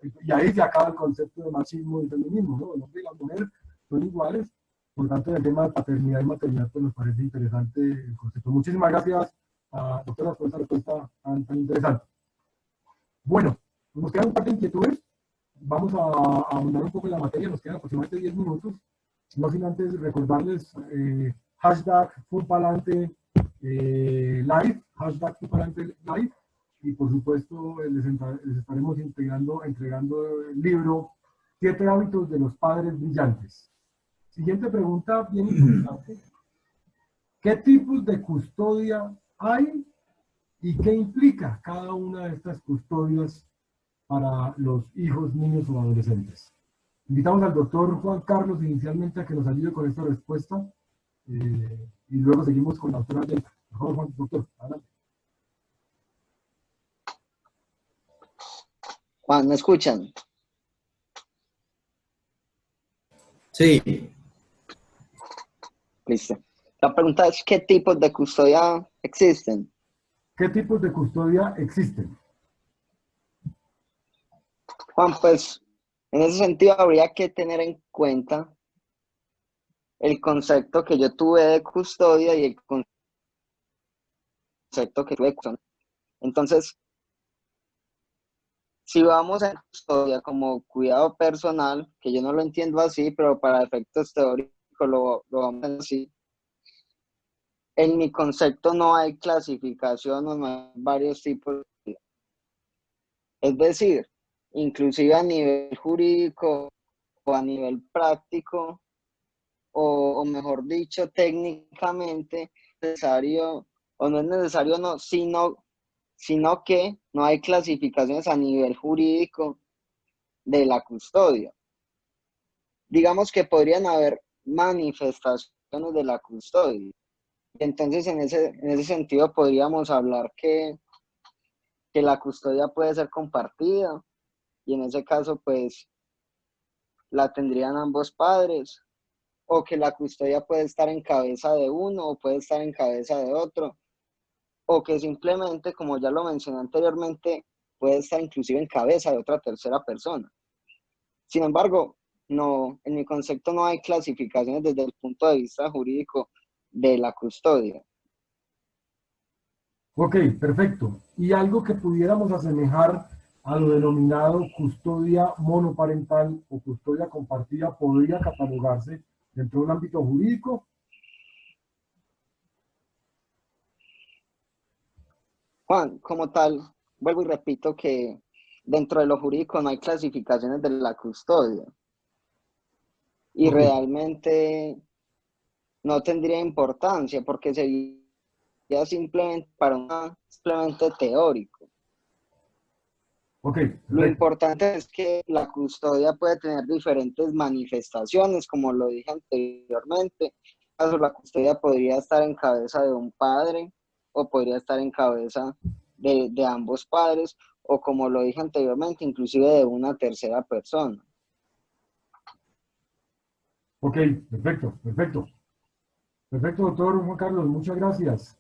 Y ahí se acaba el concepto de machismo y feminismo, ¿no? El hombre y la mujer son iguales. Por tanto, en el tema de paternidad y maternidad, pues nos parece interesante el concepto. Muchísimas gracias, doctora, por esta respuesta tan interesante. Bueno, nos quedan un par de inquietudes. Vamos a ahondar un poco en la materia, nos quedan aproximadamente 10 minutos. No sin antes recordarles hashtag Fulpalante Live, hashtag Fulpalante Live, y por supuesto les estaremos entregando el libro 7 hábitos de los padres brillantes. Siguiente pregunta bien interesante. ¿Qué tipos de custodia hay y qué implica cada una de estas custodias para los hijos, niños o adolescentes? Invitamos al doctor Juan Carlos inicialmente a que nos ayude con esta respuesta y luego seguimos con la doctora Yenta. Por favor, Juan, doctor, adelante. Juan, ¿me escuchan? Sí. Listo. La pregunta es, ¿qué tipos de custodia existen? ¿Qué tipos de custodia existen? Juan, pues en ese sentido habría que tener en cuenta el concepto que yo tuve de custodia y el concepto que tuve de custodia. Entonces, si vamos a custodia como cuidado personal, que yo no lo entiendo así, pero para efectos teóricos lo vamos a decir así, en mi concepto no hay clasificación o no hay varios tipos de custodia. Es decir, inclusive a nivel jurídico o a nivel práctico, o mejor dicho, técnicamente necesario, o no es necesario, no, sino que no hay clasificaciones a nivel jurídico de la custodia. Digamos que podrían haber manifestaciones de la custodia. Entonces, en ese sentido, podríamos hablar que la custodia puede ser compartida, y en ese caso, pues, la tendrían ambos padres, o que la custodia puede estar en cabeza de uno o puede estar en cabeza de otro, o que simplemente, como ya lo mencioné anteriormente, puede estar inclusive en cabeza de otra tercera persona. Sin embargo, no, en mi concepto no hay clasificaciones desde el punto de vista jurídico de la custodia. Ok, perfecto. Y algo que pudiéramos asemejar a lo denominado custodia monoparental o custodia compartida podría catalogarse dentro de un ámbito jurídico. Juan, como tal, vuelvo y repito que dentro de lo jurídico no hay clasificaciones de la custodia. Y Ok. realmente no tendría importancia porque sería simplemente simplemente teórico. Ok, Lo perfecto. importante es que la custodia puede tener diferentes manifestaciones, como lo dije anteriormente. En este caso, la custodia podría estar en cabeza de un padre o podría estar en cabeza de ambos padres, o como lo dije anteriormente, inclusive de una tercera persona. Ok, perfecto, perfecto. Perfecto, doctor Juan Carlos, muchas gracias.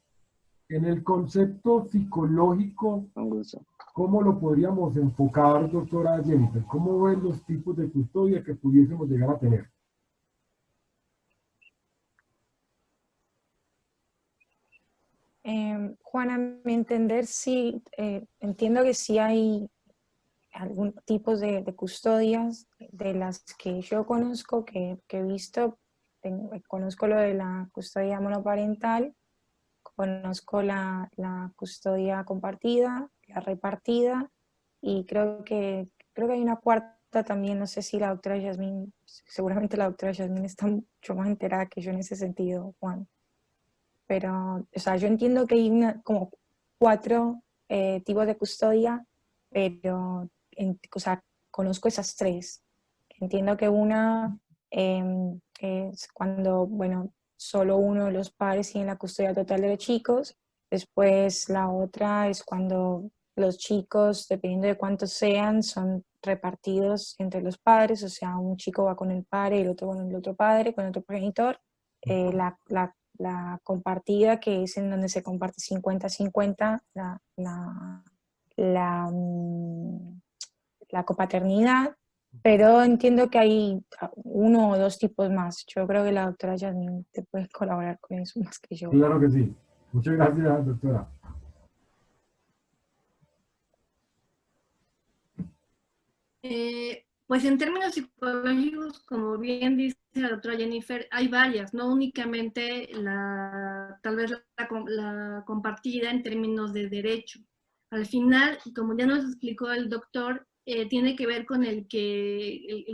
En el concepto psicológico, Con gusto. ¿cómo lo podríamos enfocar, doctora Jennifer? ¿Cómo ven los tipos de custodia que pudiésemos llegar a tener? Juan, a mi entender, sí, entiendo que sí hay algún tipos de custodias de las que yo conozco, que he visto. Conozco lo de la custodia monoparental, conozco la custodia compartida, la repartida, y creo que hay una cuarta también. No sé si la doctora Yasmín, seguramente la doctora Yasmín está mucho más enterada que yo en ese sentido, Juan. Pero, o sea, yo entiendo que hay como 4 tipos de custodia, pero, o sea, conozco esas 3. Entiendo que una es cuando, bueno, solo uno de los padres tiene la custodia total de los chicos. Después la otra es cuando los chicos, dependiendo de cuántos sean, son repartidos entre los padres, o sea, un chico va con el padre y el otro con el otro padre, con el otro progenitor. La compartida, que es en donde se comparte 50-50 la copaternidad, pero entiendo que hay 1 o 2 tipos más. Yo creo que la doctora Yasmín te puede colaborar con eso más que yo. Claro que sí. Muchas gracias, doctora. Pues en términos psicológicos, como bien dice la doctora Jennifer, hay varias, no únicamente tal vez la compartida en términos de derecho. Al final, como ya nos explicó el doctor, tiene que ver con el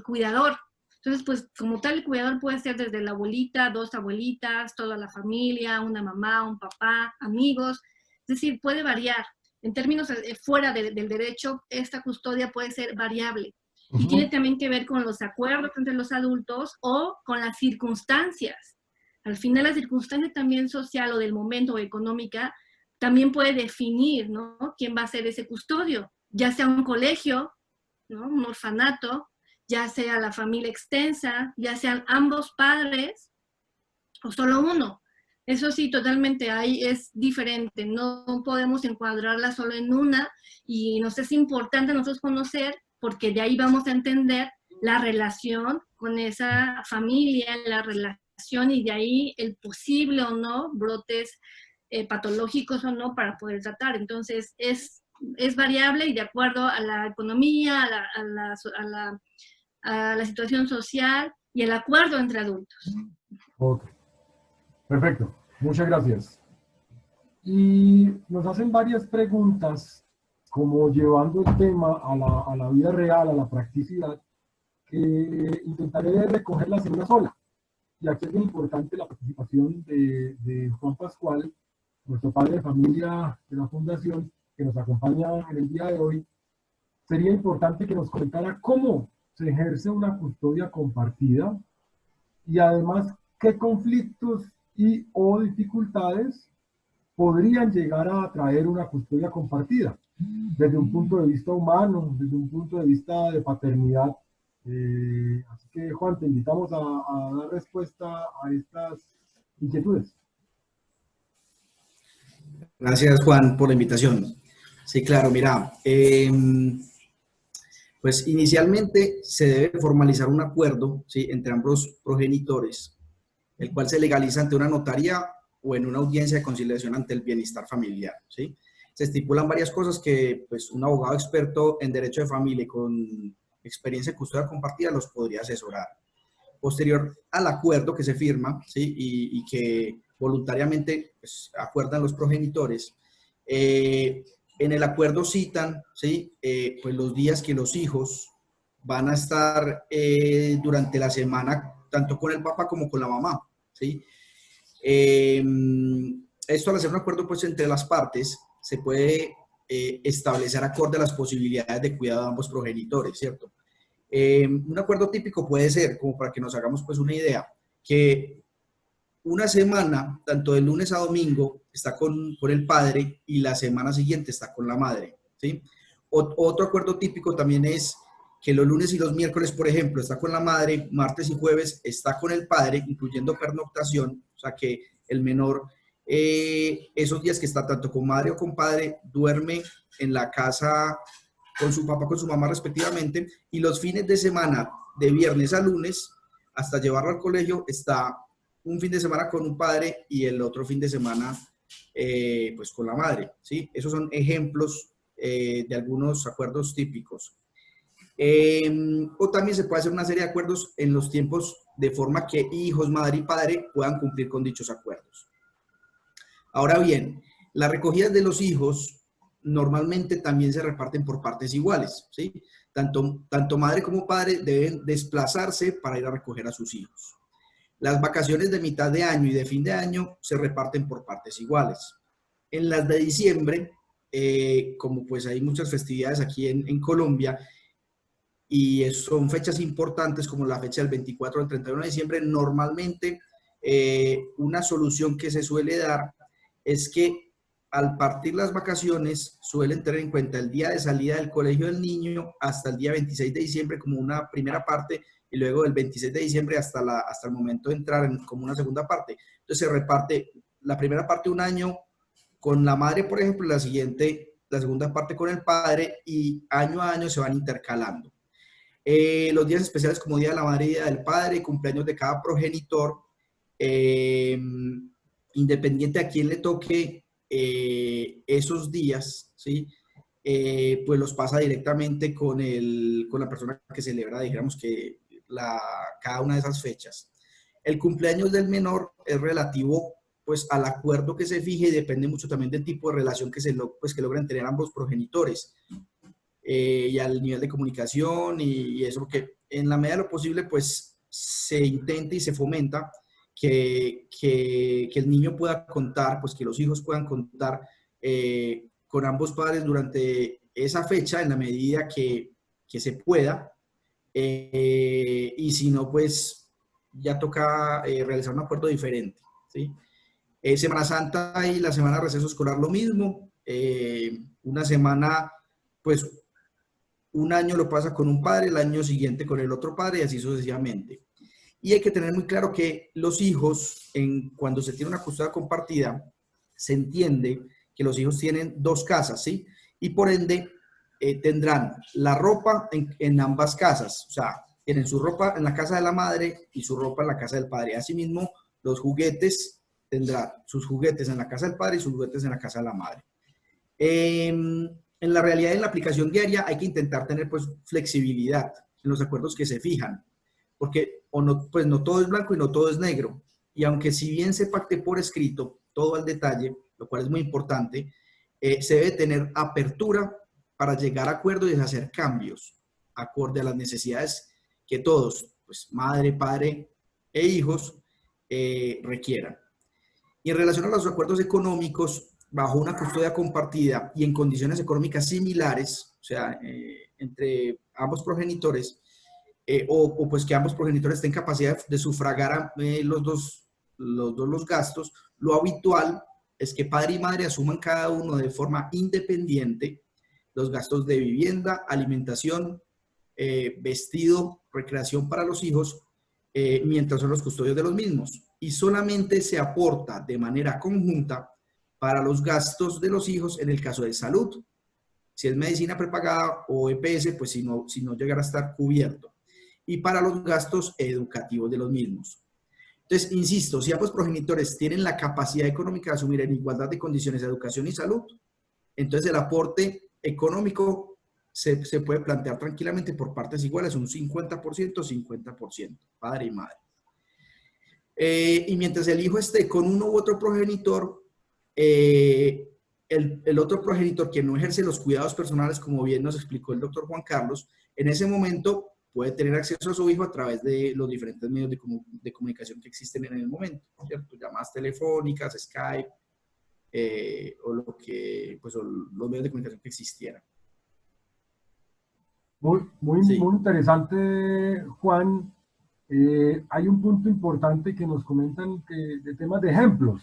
cuidador. Entonces, pues como tal, el cuidador puede ser desde la abuelita, 2 abuelitas, toda la familia, una mamá, un papá, amigos. Es decir, puede variar. En términos fuera del derecho, esta custodia puede ser variable. Y tiene también que ver con los acuerdos entre los adultos o con las circunstancias. Al final, la circunstancia también social o del momento o económica también puede definir, ¿no?, quién va a ser ese custodio, ya sea un colegio, ¿no?, un orfanato, ya sea la familia extensa, ya sean ambos padres o solo uno. Eso sí, totalmente ahí es diferente, no podemos encuadrarla solo en una, y nos es importante nosotros conocer, porque de ahí vamos a entender la relación con esa familia, la relación, y de ahí el posible o no brotes patológicos o no para poder tratar. Entonces es variable y de acuerdo a la economía, a la situación social y el acuerdo entre adultos. Ok. Perfecto. Muchas gracias. Y nos hacen varias preguntas, como llevando el tema a la vida real, a la practicidad, que intentaré recogerlas en una sola. Y aquí es bien importante la participación de Juan Pascual, nuestro padre de familia de la Fundación, que nos acompaña en el día de hoy. Sería importante que nos comentara cómo se ejerce una custodia compartida y además qué conflictos y o dificultades podrían llegar a traer una custodia compartida desde un punto de vista humano, desde un punto de vista de paternidad. Así que, Juan, te invitamos a dar respuesta a estas inquietudes. Gracias, Juan, por la invitación. Sí, claro, mira, pues inicialmente se debe formalizar un acuerdo, ¿sí?, entre ambos progenitores, el cual se legaliza ante una notaría o en una audiencia de conciliación ante el bienestar familiar, ¿sí? Se estipulan varias cosas que, pues, un abogado experto en derecho de familia y con experiencia en custodia compartida los podría asesorar. Posterior al acuerdo que se firma, ¿sí?, y que voluntariamente, pues, acuerdan los progenitores, en el acuerdo citan, ¿sí?, pues los días que los hijos van a estar durante la semana, tanto con el papá como con la mamá, ¿sí? Esto, al hacer un acuerdo, pues, entre las partes, se puede establecer acorde a las posibilidades de cuidado de ambos progenitores, ¿cierto? Un acuerdo típico puede ser, como para que nos hagamos, pues, una idea, que una semana, tanto de lunes a domingo, está con el padre y la semana siguiente está con la madre, ¿sí? Otro acuerdo típico también es que los lunes y los miércoles, por ejemplo, está con la madre, martes y jueves está con el padre, incluyendo pernoctación, o sea que el menor, esos días que está tanto con madre o con padre, duerme en la casa con su papá, con su mamá respectivamente, y los fines de semana, de viernes a lunes, hasta llevarlo al colegio, está un fin de semana con un padre y el otro fin de semana pues con la madre, ¿sí? Esos son ejemplos de algunos acuerdos típicos. O también se puede hacer una serie de acuerdos en los tiempos de forma que hijos, madre y padre puedan cumplir con dichos acuerdos. Ahora bien, las recogidas de los hijos normalmente también se reparten por partes iguales, ¿sí? Tanto madre como padre deben desplazarse para ir a recoger a sus hijos. Las vacaciones de mitad de año y de fin de año se reparten por partes iguales. En las de diciembre, como pues hay muchas festividades aquí en Colombia, y son fechas importantes como la fecha del 24 al 31 de diciembre, normalmente una solución que se suele dar es que al partir las vacaciones suelen tener en cuenta el día de salida del colegio del niño hasta el día 26 de diciembre como una primera parte y luego del 26 de diciembre hasta el momento de entrar como una segunda parte. Entonces se reparte la primera parte un año con la madre, por ejemplo, la segunda parte con el padre y año a año se van intercalando. Los días especiales como Día de la Madre y Día del Padre, cumpleaños de cada progenitor, independiente a quién le toque esos días, ¿sí? Pues los pasa directamente con la persona que celebra, digamos que cada una de esas fechas. El cumpleaños del menor es relativo pues al acuerdo que se fije y depende mucho también del tipo de relación que logran tener ambos progenitores. Y al nivel de comunicación y eso, porque en la medida de lo posible, pues se intenta y se fomenta que el niño pueda contar, pues que los hijos puedan contar con ambos padres durante esa fecha en la medida que se pueda, y si no, pues ya toca realizar un acuerdo diferente, ¿sí? Semana Santa y la semana de receso escolar lo mismo, una semana, pues un año lo pasa con un padre, el año siguiente con el otro padre y así sucesivamente. Y hay que tener muy claro que los hijos, cuando se tiene una custodia compartida, se entiende que los hijos tienen dos casas, ¿sí? Y por ende tendrán la ropa en ambas casas, o sea, tienen su ropa en la casa de la madre y su ropa en la casa del padre. Asimismo, los juguetes, tendrán sus juguetes en la casa del padre y sus juguetes en la casa de la madre. En la realidad, en la aplicación diaria, hay que intentar tener pues flexibilidad en los acuerdos que se fijan, porque pues no todo es blanco y no todo es negro. Y aunque si bien se pacte por escrito todo al detalle, lo cual es muy importante, se debe tener apertura para llegar a acuerdos y hacer cambios acorde a las necesidades que todos, pues madre, padre e hijos, requieran. Y en relación a los acuerdos económicos, bajo una custodia compartida y en condiciones económicas similares, o sea, entre ambos progenitores, o pues que ambos progenitores tengan capacidad de sufragar los gastos, lo habitual es que padre y madre asuman cada uno de forma independiente los gastos de vivienda, alimentación, vestido, recreación para los hijos, mientras son los custodios de los mismos. Y solamente se aporta de manera conjunta para los gastos de los hijos en el caso de salud. Si es medicina prepagada o EPS, pues si no llegará a estar cubierto. Y para los gastos educativos de los mismos. Entonces, insisto, si ambos progenitores tienen la capacidad económica de asumir en igualdad de condiciones educación y salud, entonces el aporte económico se puede plantear tranquilamente por partes iguales, un 50%, 50%, padre y madre. Y mientras el hijo esté con uno u otro progenitor, el otro progenitor que no ejerce los cuidados personales, como bien nos explicó el doctor Juan Carlos, en ese momento puede tener acceso a su hijo a través de los diferentes medios de comunicación que existen en el momento, ¿cierto? Llamadas telefónicas, Skype, o los medios de comunicación que existieran. Muy interesante, Juan. Hay un punto importante que nos comentan de temas de ejemplos.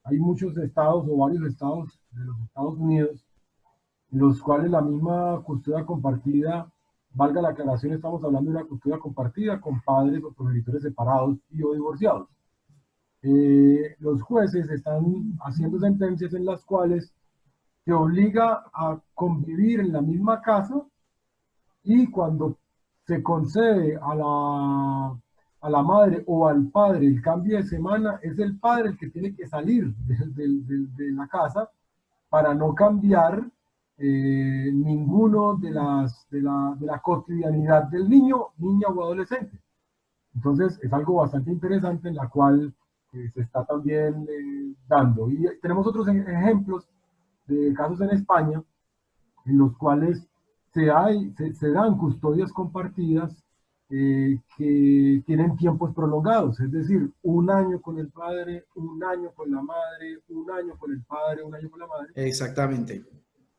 Hay muchos estados o varios estados de los Estados Unidos en los cuales la misma custodia compartida, valga la aclaración, estamos hablando de una custodia compartida con padres o progenitores separados y o divorciados. Los jueces están haciendo sentencias en las cuales se obliga a convivir en la misma casa y cuando se concede a la madre o al padre el cambio de semana, es el padre el que tiene que salir de la casa para no cambiar ninguno de la cotidianidad del niño, niña o adolescente. Entonces es algo bastante interesante en la cual se está también dando. Y tenemos otros ejemplos de casos en España en los cuales se dan custodias compartidas que tienen tiempos prolongados, es decir, 1 año con el padre, 1 año con la madre, 1 año con el padre, 1 año con la madre. Exactamente.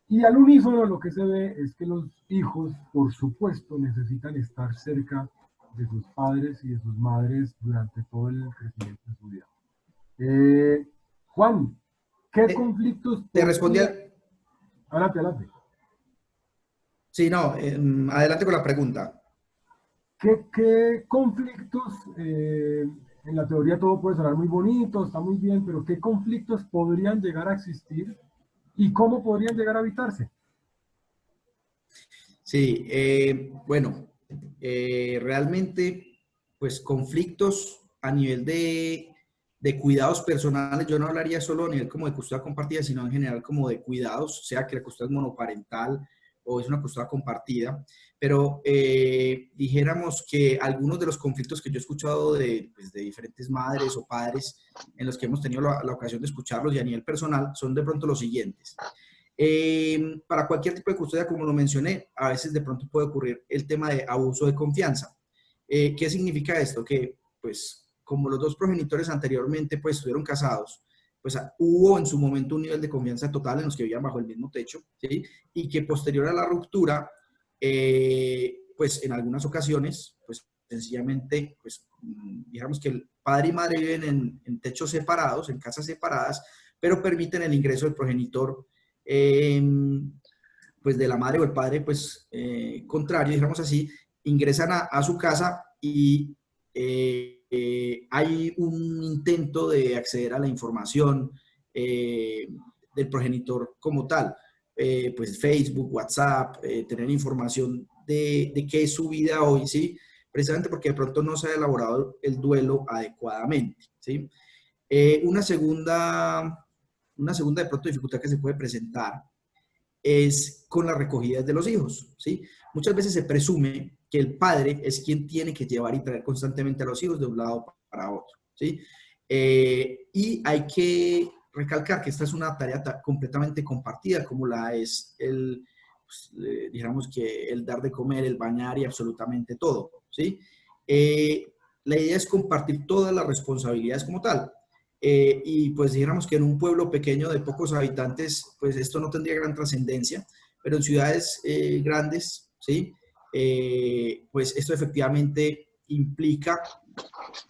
Y al unísono lo que se ve es que los hijos, por supuesto, necesitan estar cerca de sus padres y de sus madres durante todo el crecimiento de su vida. Juan, ¿qué conflictos? Te respondí Adelante, adelante. Sí, no, adelante con la pregunta. ¿Qué conflictos, en la teoría todo puede sonar muy bonito, está muy bien, pero qué conflictos podrían llegar a existir y cómo podrían llegar a evitarse? Sí, bueno, realmente, pues conflictos a nivel de cuidados personales, yo no hablaría solo a nivel como de custodia compartida, sino en general como de cuidados, sea que la custodia es monoparental o es una custodia compartida, pero dijéramos que algunos de los conflictos que yo he escuchado pues, de diferentes madres o padres en los que hemos tenido la ocasión de escucharlos y a nivel personal son de pronto los siguientes. Para cualquier tipo de custodia, como lo mencioné, a veces de pronto puede ocurrir el tema de abuso de confianza. ¿Qué significa esto? Que, pues, como los dos progenitores anteriormente, pues, estuvieron casados, pues, hubo en su momento un nivel de confianza total en los que vivían bajo el mismo techo, ¿sí? Y que posterior a la ruptura, pues, en algunas ocasiones, pues, sencillamente, pues, digamos que el padre y madre viven en techos separados, en casas separadas, pero permiten el ingreso del progenitor pues de la madre o el padre, pues contrario, digamos así, ingresan a su casa y hay un intento de acceder a la información del progenitor como tal, pues Facebook, WhatsApp, tener información de qué es su vida hoy, ¿sí? Precisamente porque de pronto no se ha elaborado el duelo adecuadamente, ¿sí? Una segunda de pronto dificultad que se puede presentar es con las recogidas de los hijos, ¿sí? Muchas veces se presume que el padre es quien tiene que llevar y traer constantemente a los hijos de un lado para otro, ¿sí? Y hay que recalcar que esta es una tarea completamente compartida, como la es pues, digamos que el dar de comer, el bañar y absolutamente todo, ¿sí? La idea es compartir todas las responsabilidades como tal. Y pues dijéramos que en un pueblo pequeño de pocos habitantes, pues esto no tendría gran trascendencia, pero en ciudades grandes, ¿sí? Pues esto efectivamente implica,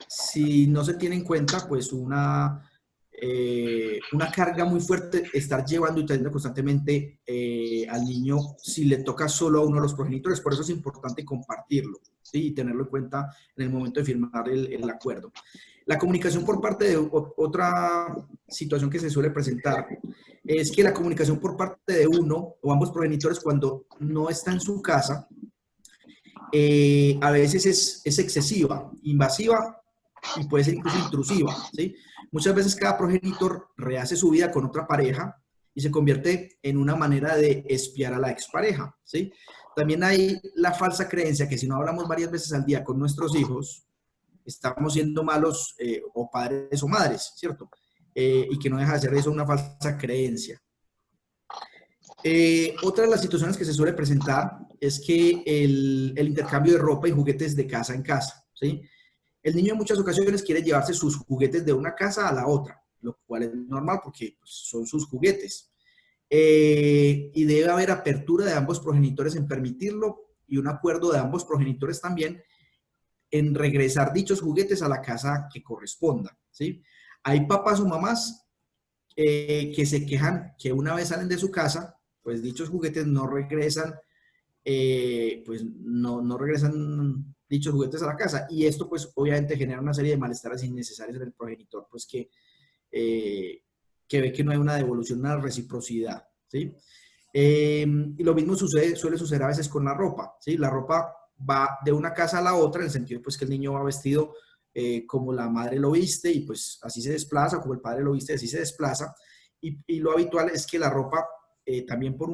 si no se tiene en cuenta, pues una carga muy fuerte, estar llevando y trayendo constantemente al niño si le toca solo a uno de los progenitores. Por eso es importante compartirlo, ¿sí? Y tenerlo en cuenta en el momento de firmar el acuerdo. La comunicación por parte de otra situación que se suele presentar es que la comunicación por parte de uno o ambos progenitores cuando no está en su casa a veces es excesiva, invasiva y puede ser incluso intrusiva, ¿sí? Muchas veces cada progenitor rehace su vida con otra pareja y se convierte en una manera de espiar a la expareja, ¿sí? También hay la falsa creencia que si no hablamos varias veces al día con nuestros hijos, estamos siendo malos o padres o madres, ¿cierto? Y que no deja de ser eso una falsa creencia. Otra de las situaciones que se suele presentar es que el intercambio de ropa y juguetes de casa en casa, ¿sí? El niño en muchas ocasiones quiere llevarse sus juguetes de una casa a la otra, lo cual es normal porque pues, son sus juguetes. Y debe haber apertura de ambos progenitores en permitirlo y un acuerdo de ambos progenitores también en regresar dichos juguetes a la casa que corresponda, ¿sí? Hay papás o mamás que se quejan que una vez salen de su casa, pues dichos juguetes no regresan, pues no regresan dichos juguetes a la casa. Y esto pues obviamente genera una serie de malestares innecesarios en el progenitor, pues que ve que no hay una devolución, una reciprocidad, ¿sí? Y lo mismo suele suceder a veces con la ropa, ¿sí? La ropa va de una casa a la otra, en el sentido pues que el niño va vestido como la madre lo viste y pues así se desplaza, como el padre lo viste, así se desplaza. Y lo habitual es que la ropa también por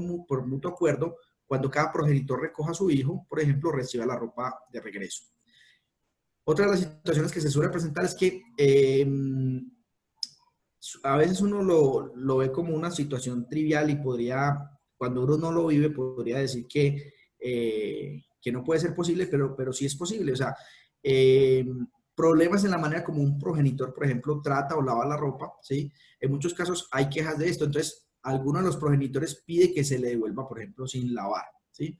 mutuo acuerdo, cuando cada progenitor recoja a su hijo, por ejemplo, reciba la ropa de regreso. Otra de las situaciones que se suele presentar es que a veces uno lo ve como una situación trivial y cuando uno no lo vive, podría decir que no puede ser posible, pero sí es posible. O sea, problemas en la manera como un progenitor, por ejemplo, trata o lava la ropa, ¿sí? En muchos casos hay quejas de esto, entonces alguno de los progenitores pide que se le devuelva, por ejemplo, sin lavar, ¿sí?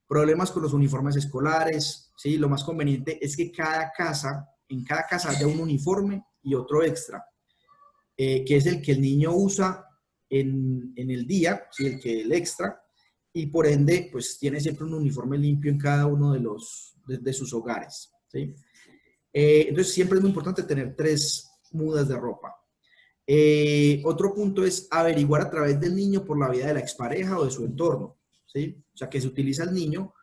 Problemas con los uniformes escolares, ¿sí? Lo más conveniente es que en cada casa haya un uniforme y otro extra, que es el que el niño usa en el día, ¿sí? El extra, y por ende, pues tiene siempre un uniforme limpio en cada uno de sus hogares, ¿sí? Entonces, siempre es muy importante tener 3 mudas de ropa. Otro punto es averiguar a través del niño por la vida de la expareja o de su entorno, ¿sí? O sea, que se utiliza al niño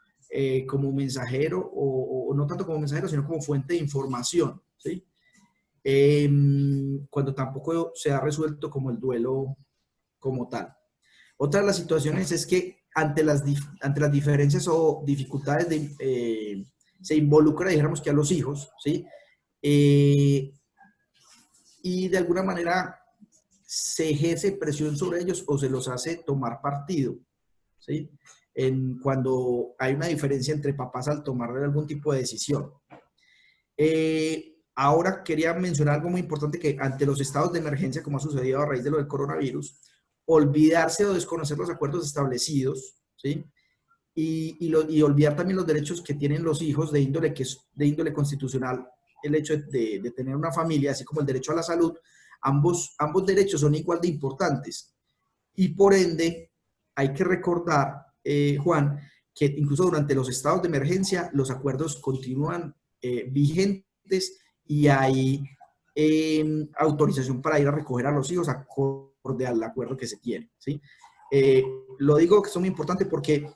como mensajero o no tanto como mensajero, sino como fuente de información, ¿sí? Cuando tampoco se ha resuelto como el duelo como tal. Otra de las situaciones es que ante las diferencias o dificultades se involucra, dijéramos que a los hijos, ¿sí? Y de alguna manera se ejerce presión sobre ellos o se los hace tomar partido, ¿sí? Cuando hay una diferencia entre papás al tomar algún tipo de decisión. Ahora quería mencionar algo muy importante, que ante los estados de emergencia, como ha sucedido a raíz de lo del coronavirus, olvidarse o desconocer los acuerdos establecidos, ¿sí? Y olvidar también los derechos que tienen los hijos de índole constitucional, el hecho de tener una familia, así como el derecho a la salud. Ambos derechos son igual de importantes. Y por ende, hay que recordar, Juan, que incluso durante los estados de emergencia, los acuerdos continúan vigentes y hay autorización para ir a recoger a los hijos acorde al acuerdo que se tiene, ¿sí? Lo digo que es muy importante porque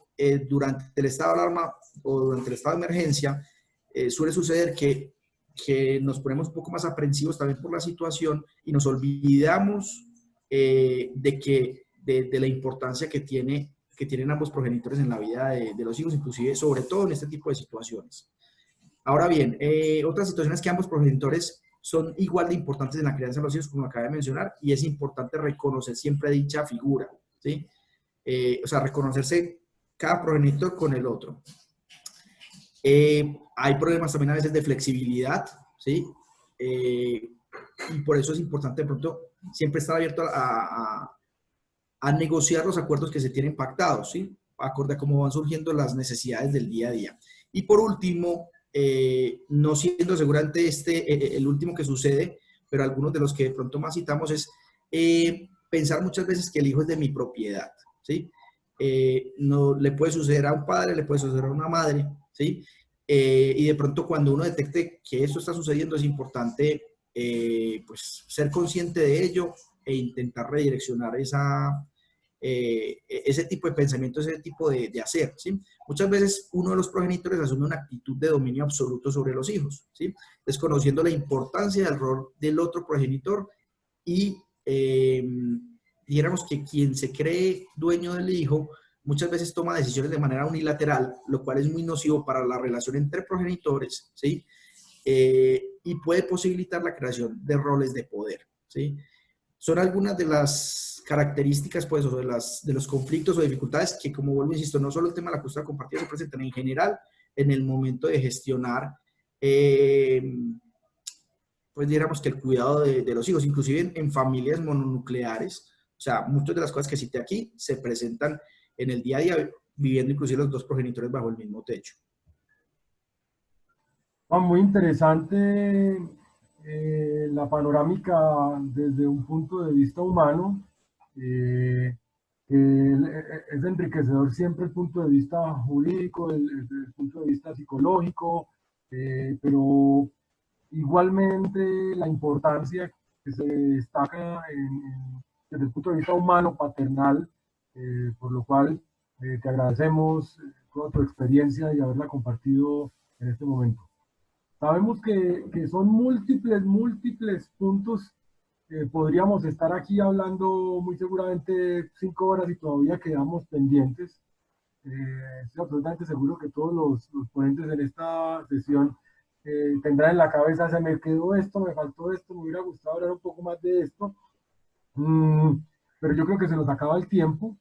durante el estado de alarma o durante el estado de emergencia suele suceder que nos ponemos un poco más aprensivos también por la situación y nos olvidamos de la importancia que tienen ambos progenitores en la vida de los hijos, inclusive sobre todo en este tipo de situaciones. Ahora bien, otra situación es que ambos progenitores son igual de importantes en la crianza de los hijos, como acabé de mencionar, y es importante reconocer siempre dicha figura, ¿sí? O sea, reconocerse cada progenitor con el otro. Hay problemas también a veces de flexibilidad, ¿sí? Y por eso es importante de pronto siempre estar abierto a negociar los acuerdos que se tienen pactados, ¿sí? Acorde a cómo van surgiendo las necesidades del día a día. Y por último, no siendo seguramente el último que sucede, pero algunos de los que de pronto más citamos es pensar muchas veces que el hijo es de mi propiedad, ¿sí? No le puede suceder a un padre, le puede suceder a una madre, ¿sí? Y de pronto cuando uno detecte que esto está sucediendo es importante pues ser consciente de ello e intentar redireccionar ese tipo de pensamiento, ese tipo de hacer, ¿sí? Muchas veces uno de los progenitores asume una actitud de dominio absoluto sobre los hijos, ¿sí? Desconociendo la importancia del rol del otro progenitor y dijéramos que quien se cree dueño del hijo muchas veces toma decisiones de manera unilateral, lo cual es muy nocivo para la relación entre progenitores, ¿sí? Y puede posibilitar la creación de roles de poder, ¿sí? Son algunas de las características, pues, o de los conflictos o dificultades que, como vuelvo, insisto, no solo el tema de la custodia compartida se presentan en general en el momento de gestionar, pues, digamos que el cuidado de los hijos, inclusive en familias mononucleares. O sea, muchas de las cosas que cité aquí se presentan en el día a día, viviendo inclusive los dos progenitores bajo el mismo techo. Muy interesante la panorámica desde un punto de vista humano. Es enriquecedor siempre el punto de vista jurídico, el punto de vista psicológico, pero igualmente la importancia que se destaca desde el punto de vista humano, paternal, por lo cual te agradecemos toda tu experiencia y haberla compartido en este momento. Sabemos que son múltiples puntos podríamos estar aquí hablando muy seguramente 5 horas y todavía quedamos pendientes. Estoy absolutamente seguro que todos los ponentes en esta sesión tendrán en la cabeza, se me quedó esto, me faltó esto, me hubiera gustado hablar un poco más de esto. Pero yo creo que se nos acaba el tiempo.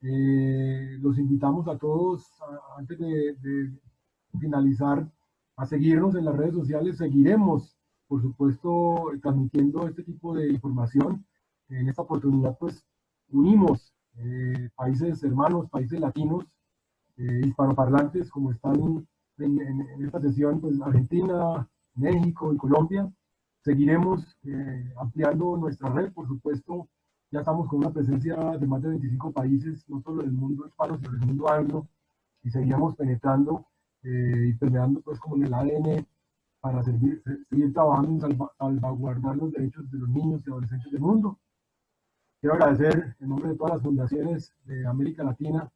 Los invitamos a todos, antes de finalizar, a seguirnos en las redes sociales. Seguiremos, por supuesto, transmitiendo este tipo de información. En esta oportunidad, pues, unimos países hermanos, países latinos, hispanoparlantes, como están en esta sesión, pues, Argentina, México y Colombia. Seguiremos ampliando nuestra red, por supuesto. Ya estamos con una presencia de más de 25 países, no solo del mundo hispano, sino del mundo anglo, y seguiremos penetrando y permeando, pues, como en el ADN, para seguir trabajando en salvaguardar los derechos de los niños y adolescentes del mundo. Quiero agradecer en nombre de todas las fundaciones de América Latina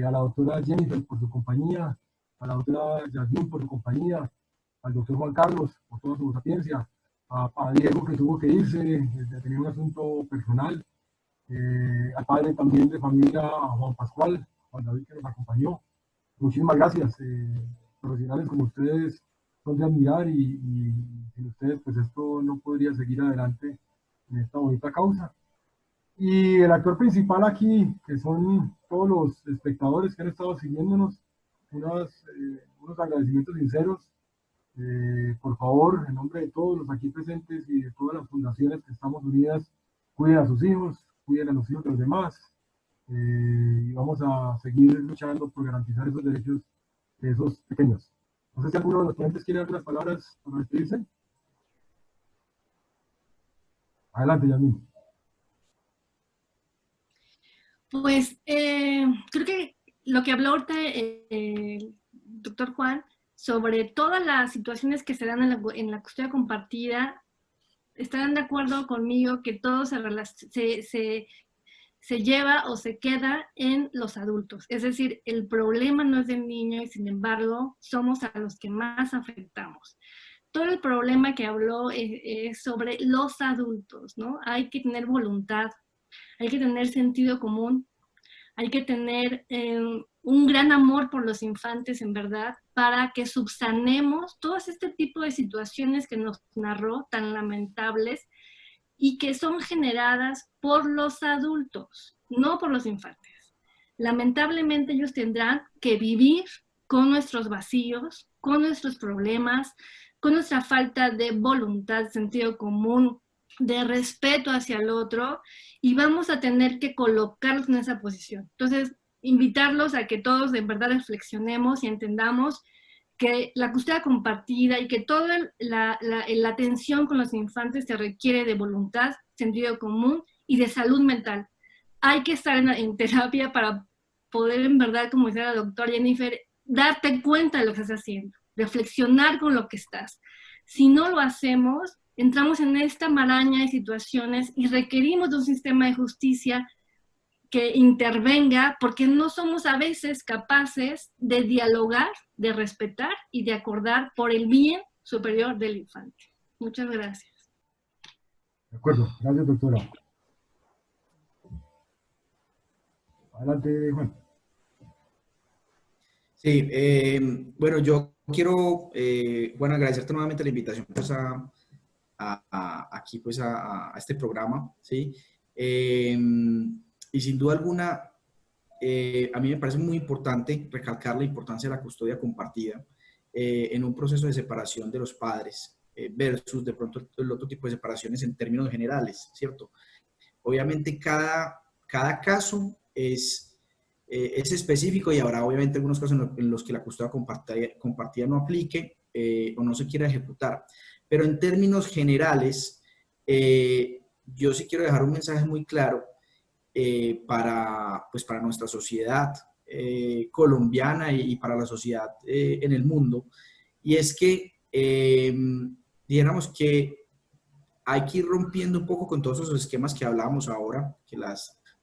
a la doctora Jennifer por su compañía, a la doctora Yasmín por su compañía, al doctor Juan Carlos por toda su sapiencia, a Diego, que tuvo que irse, de tener un asunto personal, al padre también de familia, a Juan Pascual, Juan David, que nos acompañó. Muchísimas gracias. Profesionales como ustedes son de admirar, y sin ustedes, pues, esto no podría seguir adelante en esta bonita causa. Y el actor principal aquí, que son todos los espectadores que han estado siguiéndonos, unos agradecimientos sinceros. Por favor, en nombre de todos los aquí presentes y de todas las fundaciones que estamos unidas, cuiden a sus hijos, cuiden a los hijos de los demás, y vamos a seguir luchando por garantizar esos derechos de esos pequeños. No sé si alguno de los ponentes quiere algunas palabras para despedirse. Adelante, Yasmín. Pues creo que lo que habló ahorita el doctor Juan sobre todas las situaciones que se dan en la custodia compartida, estarán de acuerdo conmigo que todo se lleva o se queda en los adultos. Es decir, el problema no es del niño y, sin embargo, somos a los que más afectamos. Todo el problema que habló es sobre los adultos, ¿no? Hay que tener voluntad, hay que tener sentido común, hay que tener un gran amor por los infantes, en verdad, para que subsanemos todo este tipo de situaciones que nos narró, tan lamentables, y que son generadas por los adultos, no por los infantes. Lamentablemente ellos tendrán que vivir con nuestros vacíos, con nuestros problemas, con nuestra falta de voluntad, sentido común, de respeto hacia el otro, y vamos a tener que colocarlos en esa posición. Entonces, invitarlos a que todos de verdad reflexionemos y entendamos que la custodia compartida y que toda la atención con los infantes se requiere de voluntad, sentido común y de salud mental. Hay que estar en terapia para poder, en verdad, como decía la doctora Jennifer, darte cuenta de lo que estás haciendo, reflexionar con lo que estás. Si no lo hacemos, entramos en esta maraña de situaciones y requerimos de un sistema de justicia que intervenga, porque no somos a veces capaces de dialogar, de respetar y de acordar por el bien superior del infante. Muchas gracias. De acuerdo, gracias, doctora. Adelante, Juan. Sí, bueno, yo quiero, bueno, agradecerte nuevamente la invitación, pues, aquí, pues, a este programa, ¿sí? Y sin duda alguna, a mí me parece muy importante recalcar la importancia de la custodia compartida en un proceso de separación de los padres versus de pronto el otro tipo de separaciones en términos generales, ¿cierto? Obviamente cada caso es específico, y habrá obviamente algunos casos en los que la custodia compartida no aplique o no se quiera ejecutar. Pero en términos generales, yo sí quiero dejar un mensaje muy claro para nuestra sociedad colombiana y para la sociedad en el mundo, y es que dijéramos que hay que ir rompiendo un poco con todos esos esquemas que hablábamos ahora, que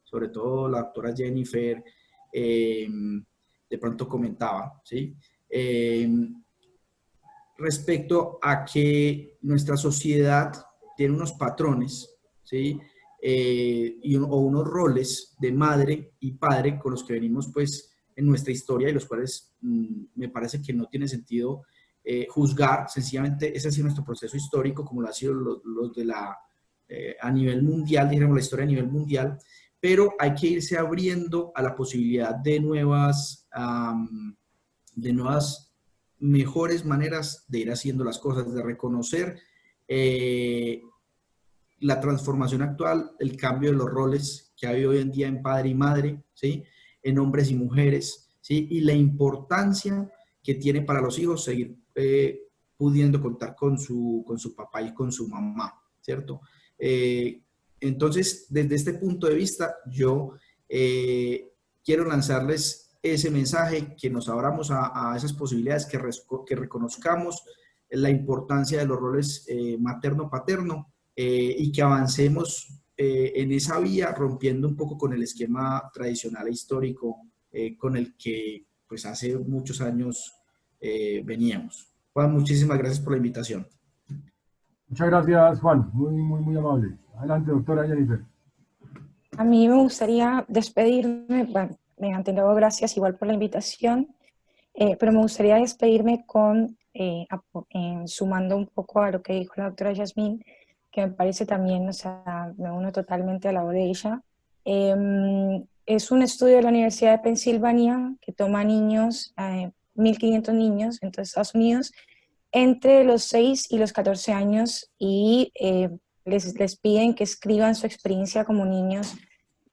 sobre todo la doctora Jennifer de pronto comentaba, ¿sí? Respecto a que nuestra sociedad tiene unos patrones ¿sí? O unos roles de madre y padre con los que venimos pues en nuestra historia y los cuales me parece que no tiene sentido juzgar, sencillamente ese ha sido nuestro proceso histórico, como lo ha sido los de a nivel mundial, digamos la historia a nivel mundial, pero hay que irse abriendo a la posibilidad de nuevas mejores maneras de ir haciendo las cosas, de reconocer la transformación actual, el cambio de los roles que hay hoy en día en padre y madre, ¿sí? En hombres y mujeres, ¿sí? Y la importancia que tiene para los hijos seguir pudiendo contar con su papá y con su mamá, ¿cierto? Entonces, desde este punto de vista, yo quiero lanzarles ese mensaje, que nos abramos a esas posibilidades, que reconozcamos la importancia de los roles materno-paterno, y que avancemos en esa vía, rompiendo un poco con el esquema tradicional e histórico con el que pues hace muchos años veníamos. Juan, muchísimas gracias por la invitación. Muchas gracias, Juan. Muy amable. Adelante, doctora Jennifer. A mí me gustaría despedirme, bueno, ante todo, gracias igual por la invitación, pero me gustaría despedirme sumando un poco a lo que dijo la doctora Yasmín, que me parece también, o sea, me uno totalmente a la voz de ella. Es un estudio de la Universidad de Pensilvania que toma niños, 1.500 niños en todos Estados Unidos, entre los 6 y los 14 años, y les piden que escriban su experiencia como niños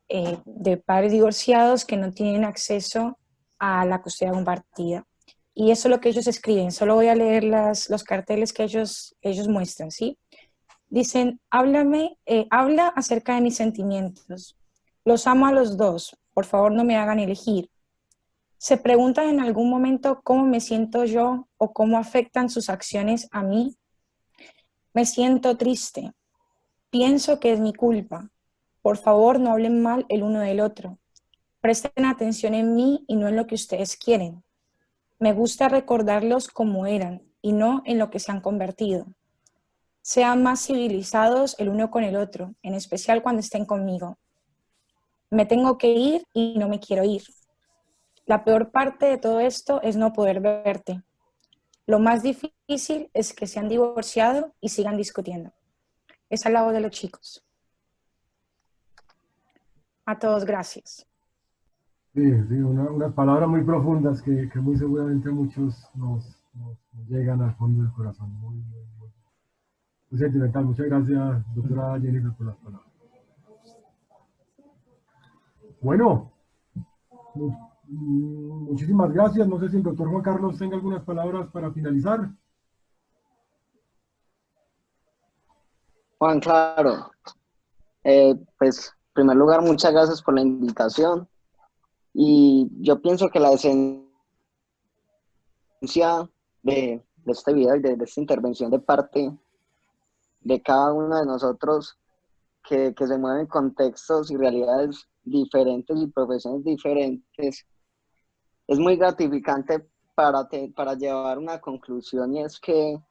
de padres divorciados que no tienen acceso a la custodia compartida. Y eso es lo que ellos escriben. Solo voy a leer los carteles que ellos muestran, ¿sí? Dicen, habla acerca de mis sentimientos. Los amo a los dos. Por favor, no me hagan elegir. ¿Se preguntan en algún momento cómo me siento yo o cómo afectan sus acciones a mí? Me siento triste. Pienso que es mi culpa. Por favor, no hablen mal el uno del otro. Presten atención en mí y no en lo que ustedes quieren. Me gusta recordarlos como eran y no en lo que se han convertido. Sean más civilizados el uno con el otro, en especial cuando estén conmigo. Me tengo que ir y no me quiero ir. La peor parte de todo esto es no poder verte. Lo más difícil es que se han divorciado y sigan discutiendo. Esa es la voz de los chicos. A todos, gracias. Sí, unas palabras muy profundas que muy seguramente a muchos nos llegan al fondo del corazón. Muy sentimental. Muchas gracias, doctora Jennifer, por las palabras. Bueno, muchísimas gracias. No sé si el doctor Juan Carlos tenga algunas palabras para finalizar. Juan, claro. Pues, en primer lugar, muchas gracias por la invitación. Y yo pienso que la esencia de este video y de esta intervención de parte de cada uno de nosotros que se mueve en contextos y realidades diferentes y profesiones diferentes, es muy gratificante para llevar una conclusión, y es que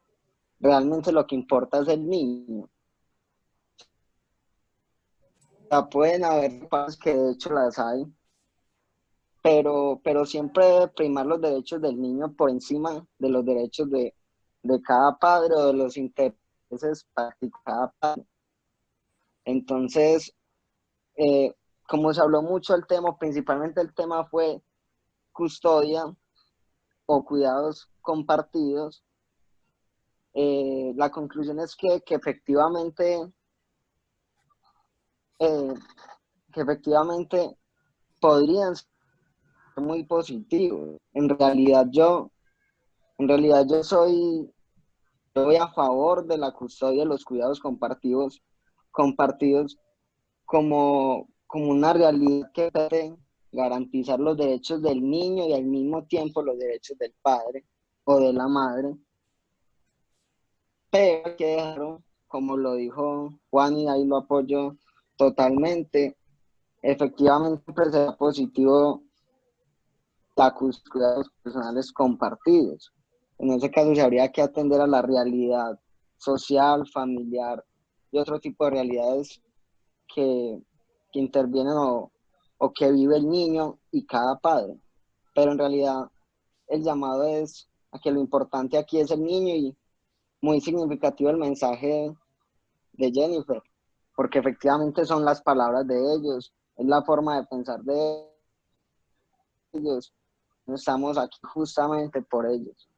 realmente lo que importa es el niño. Ya pueden haber partes que de hecho las hay, pero siempre debe primar los derechos del niño por encima de los derechos de cada padre o de los intereses de cada padre. Entonces, como se habló mucho del tema, principalmente el tema fue custodia o cuidados compartidos, la conclusión es que efectivamente podrían ser muy positivos. En realidad yo voy a favor de la custodia y los cuidados compartidos como una realidad que puede garantizar los derechos del niño y al mismo tiempo los derechos del padre o de la madre. Pero hay que dejarlo, como lo dijo Juan, y ahí lo apoyo totalmente, efectivamente siempre será positivo la custodia de los personales compartidos. En ese caso se habría que atender a la realidad social, familiar y otro tipo de realidades que intervienen o que vive el niño y cada padre. Pero en realidad el llamado es a que lo importante aquí es el niño, y muy significativo el mensaje de Jennifer, porque efectivamente son las palabras de ellos, es la forma de pensar de ellos. Estamos aquí justamente por ellos.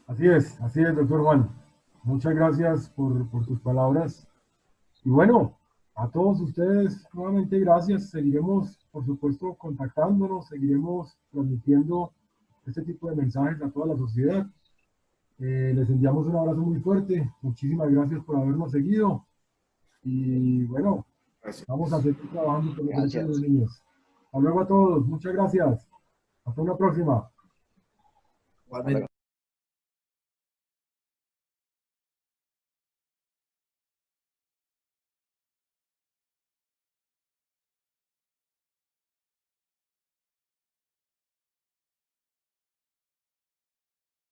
Así es, doctor Juan. Muchas gracias por tus palabras. Y bueno, a todos ustedes nuevamente gracias. Seguiremos, por supuesto, contactándonos, seguiremos transmitiendo este tipo de mensajes a toda la sociedad. Les enviamos un abrazo muy fuerte. Muchísimas gracias por habernos seguido. Y bueno, Gracias. vamos a seguir trabajando por los derechos de los Gracias. niños. Hasta luego a todos. Muchas gracias. Hasta una próxima. Igualmente.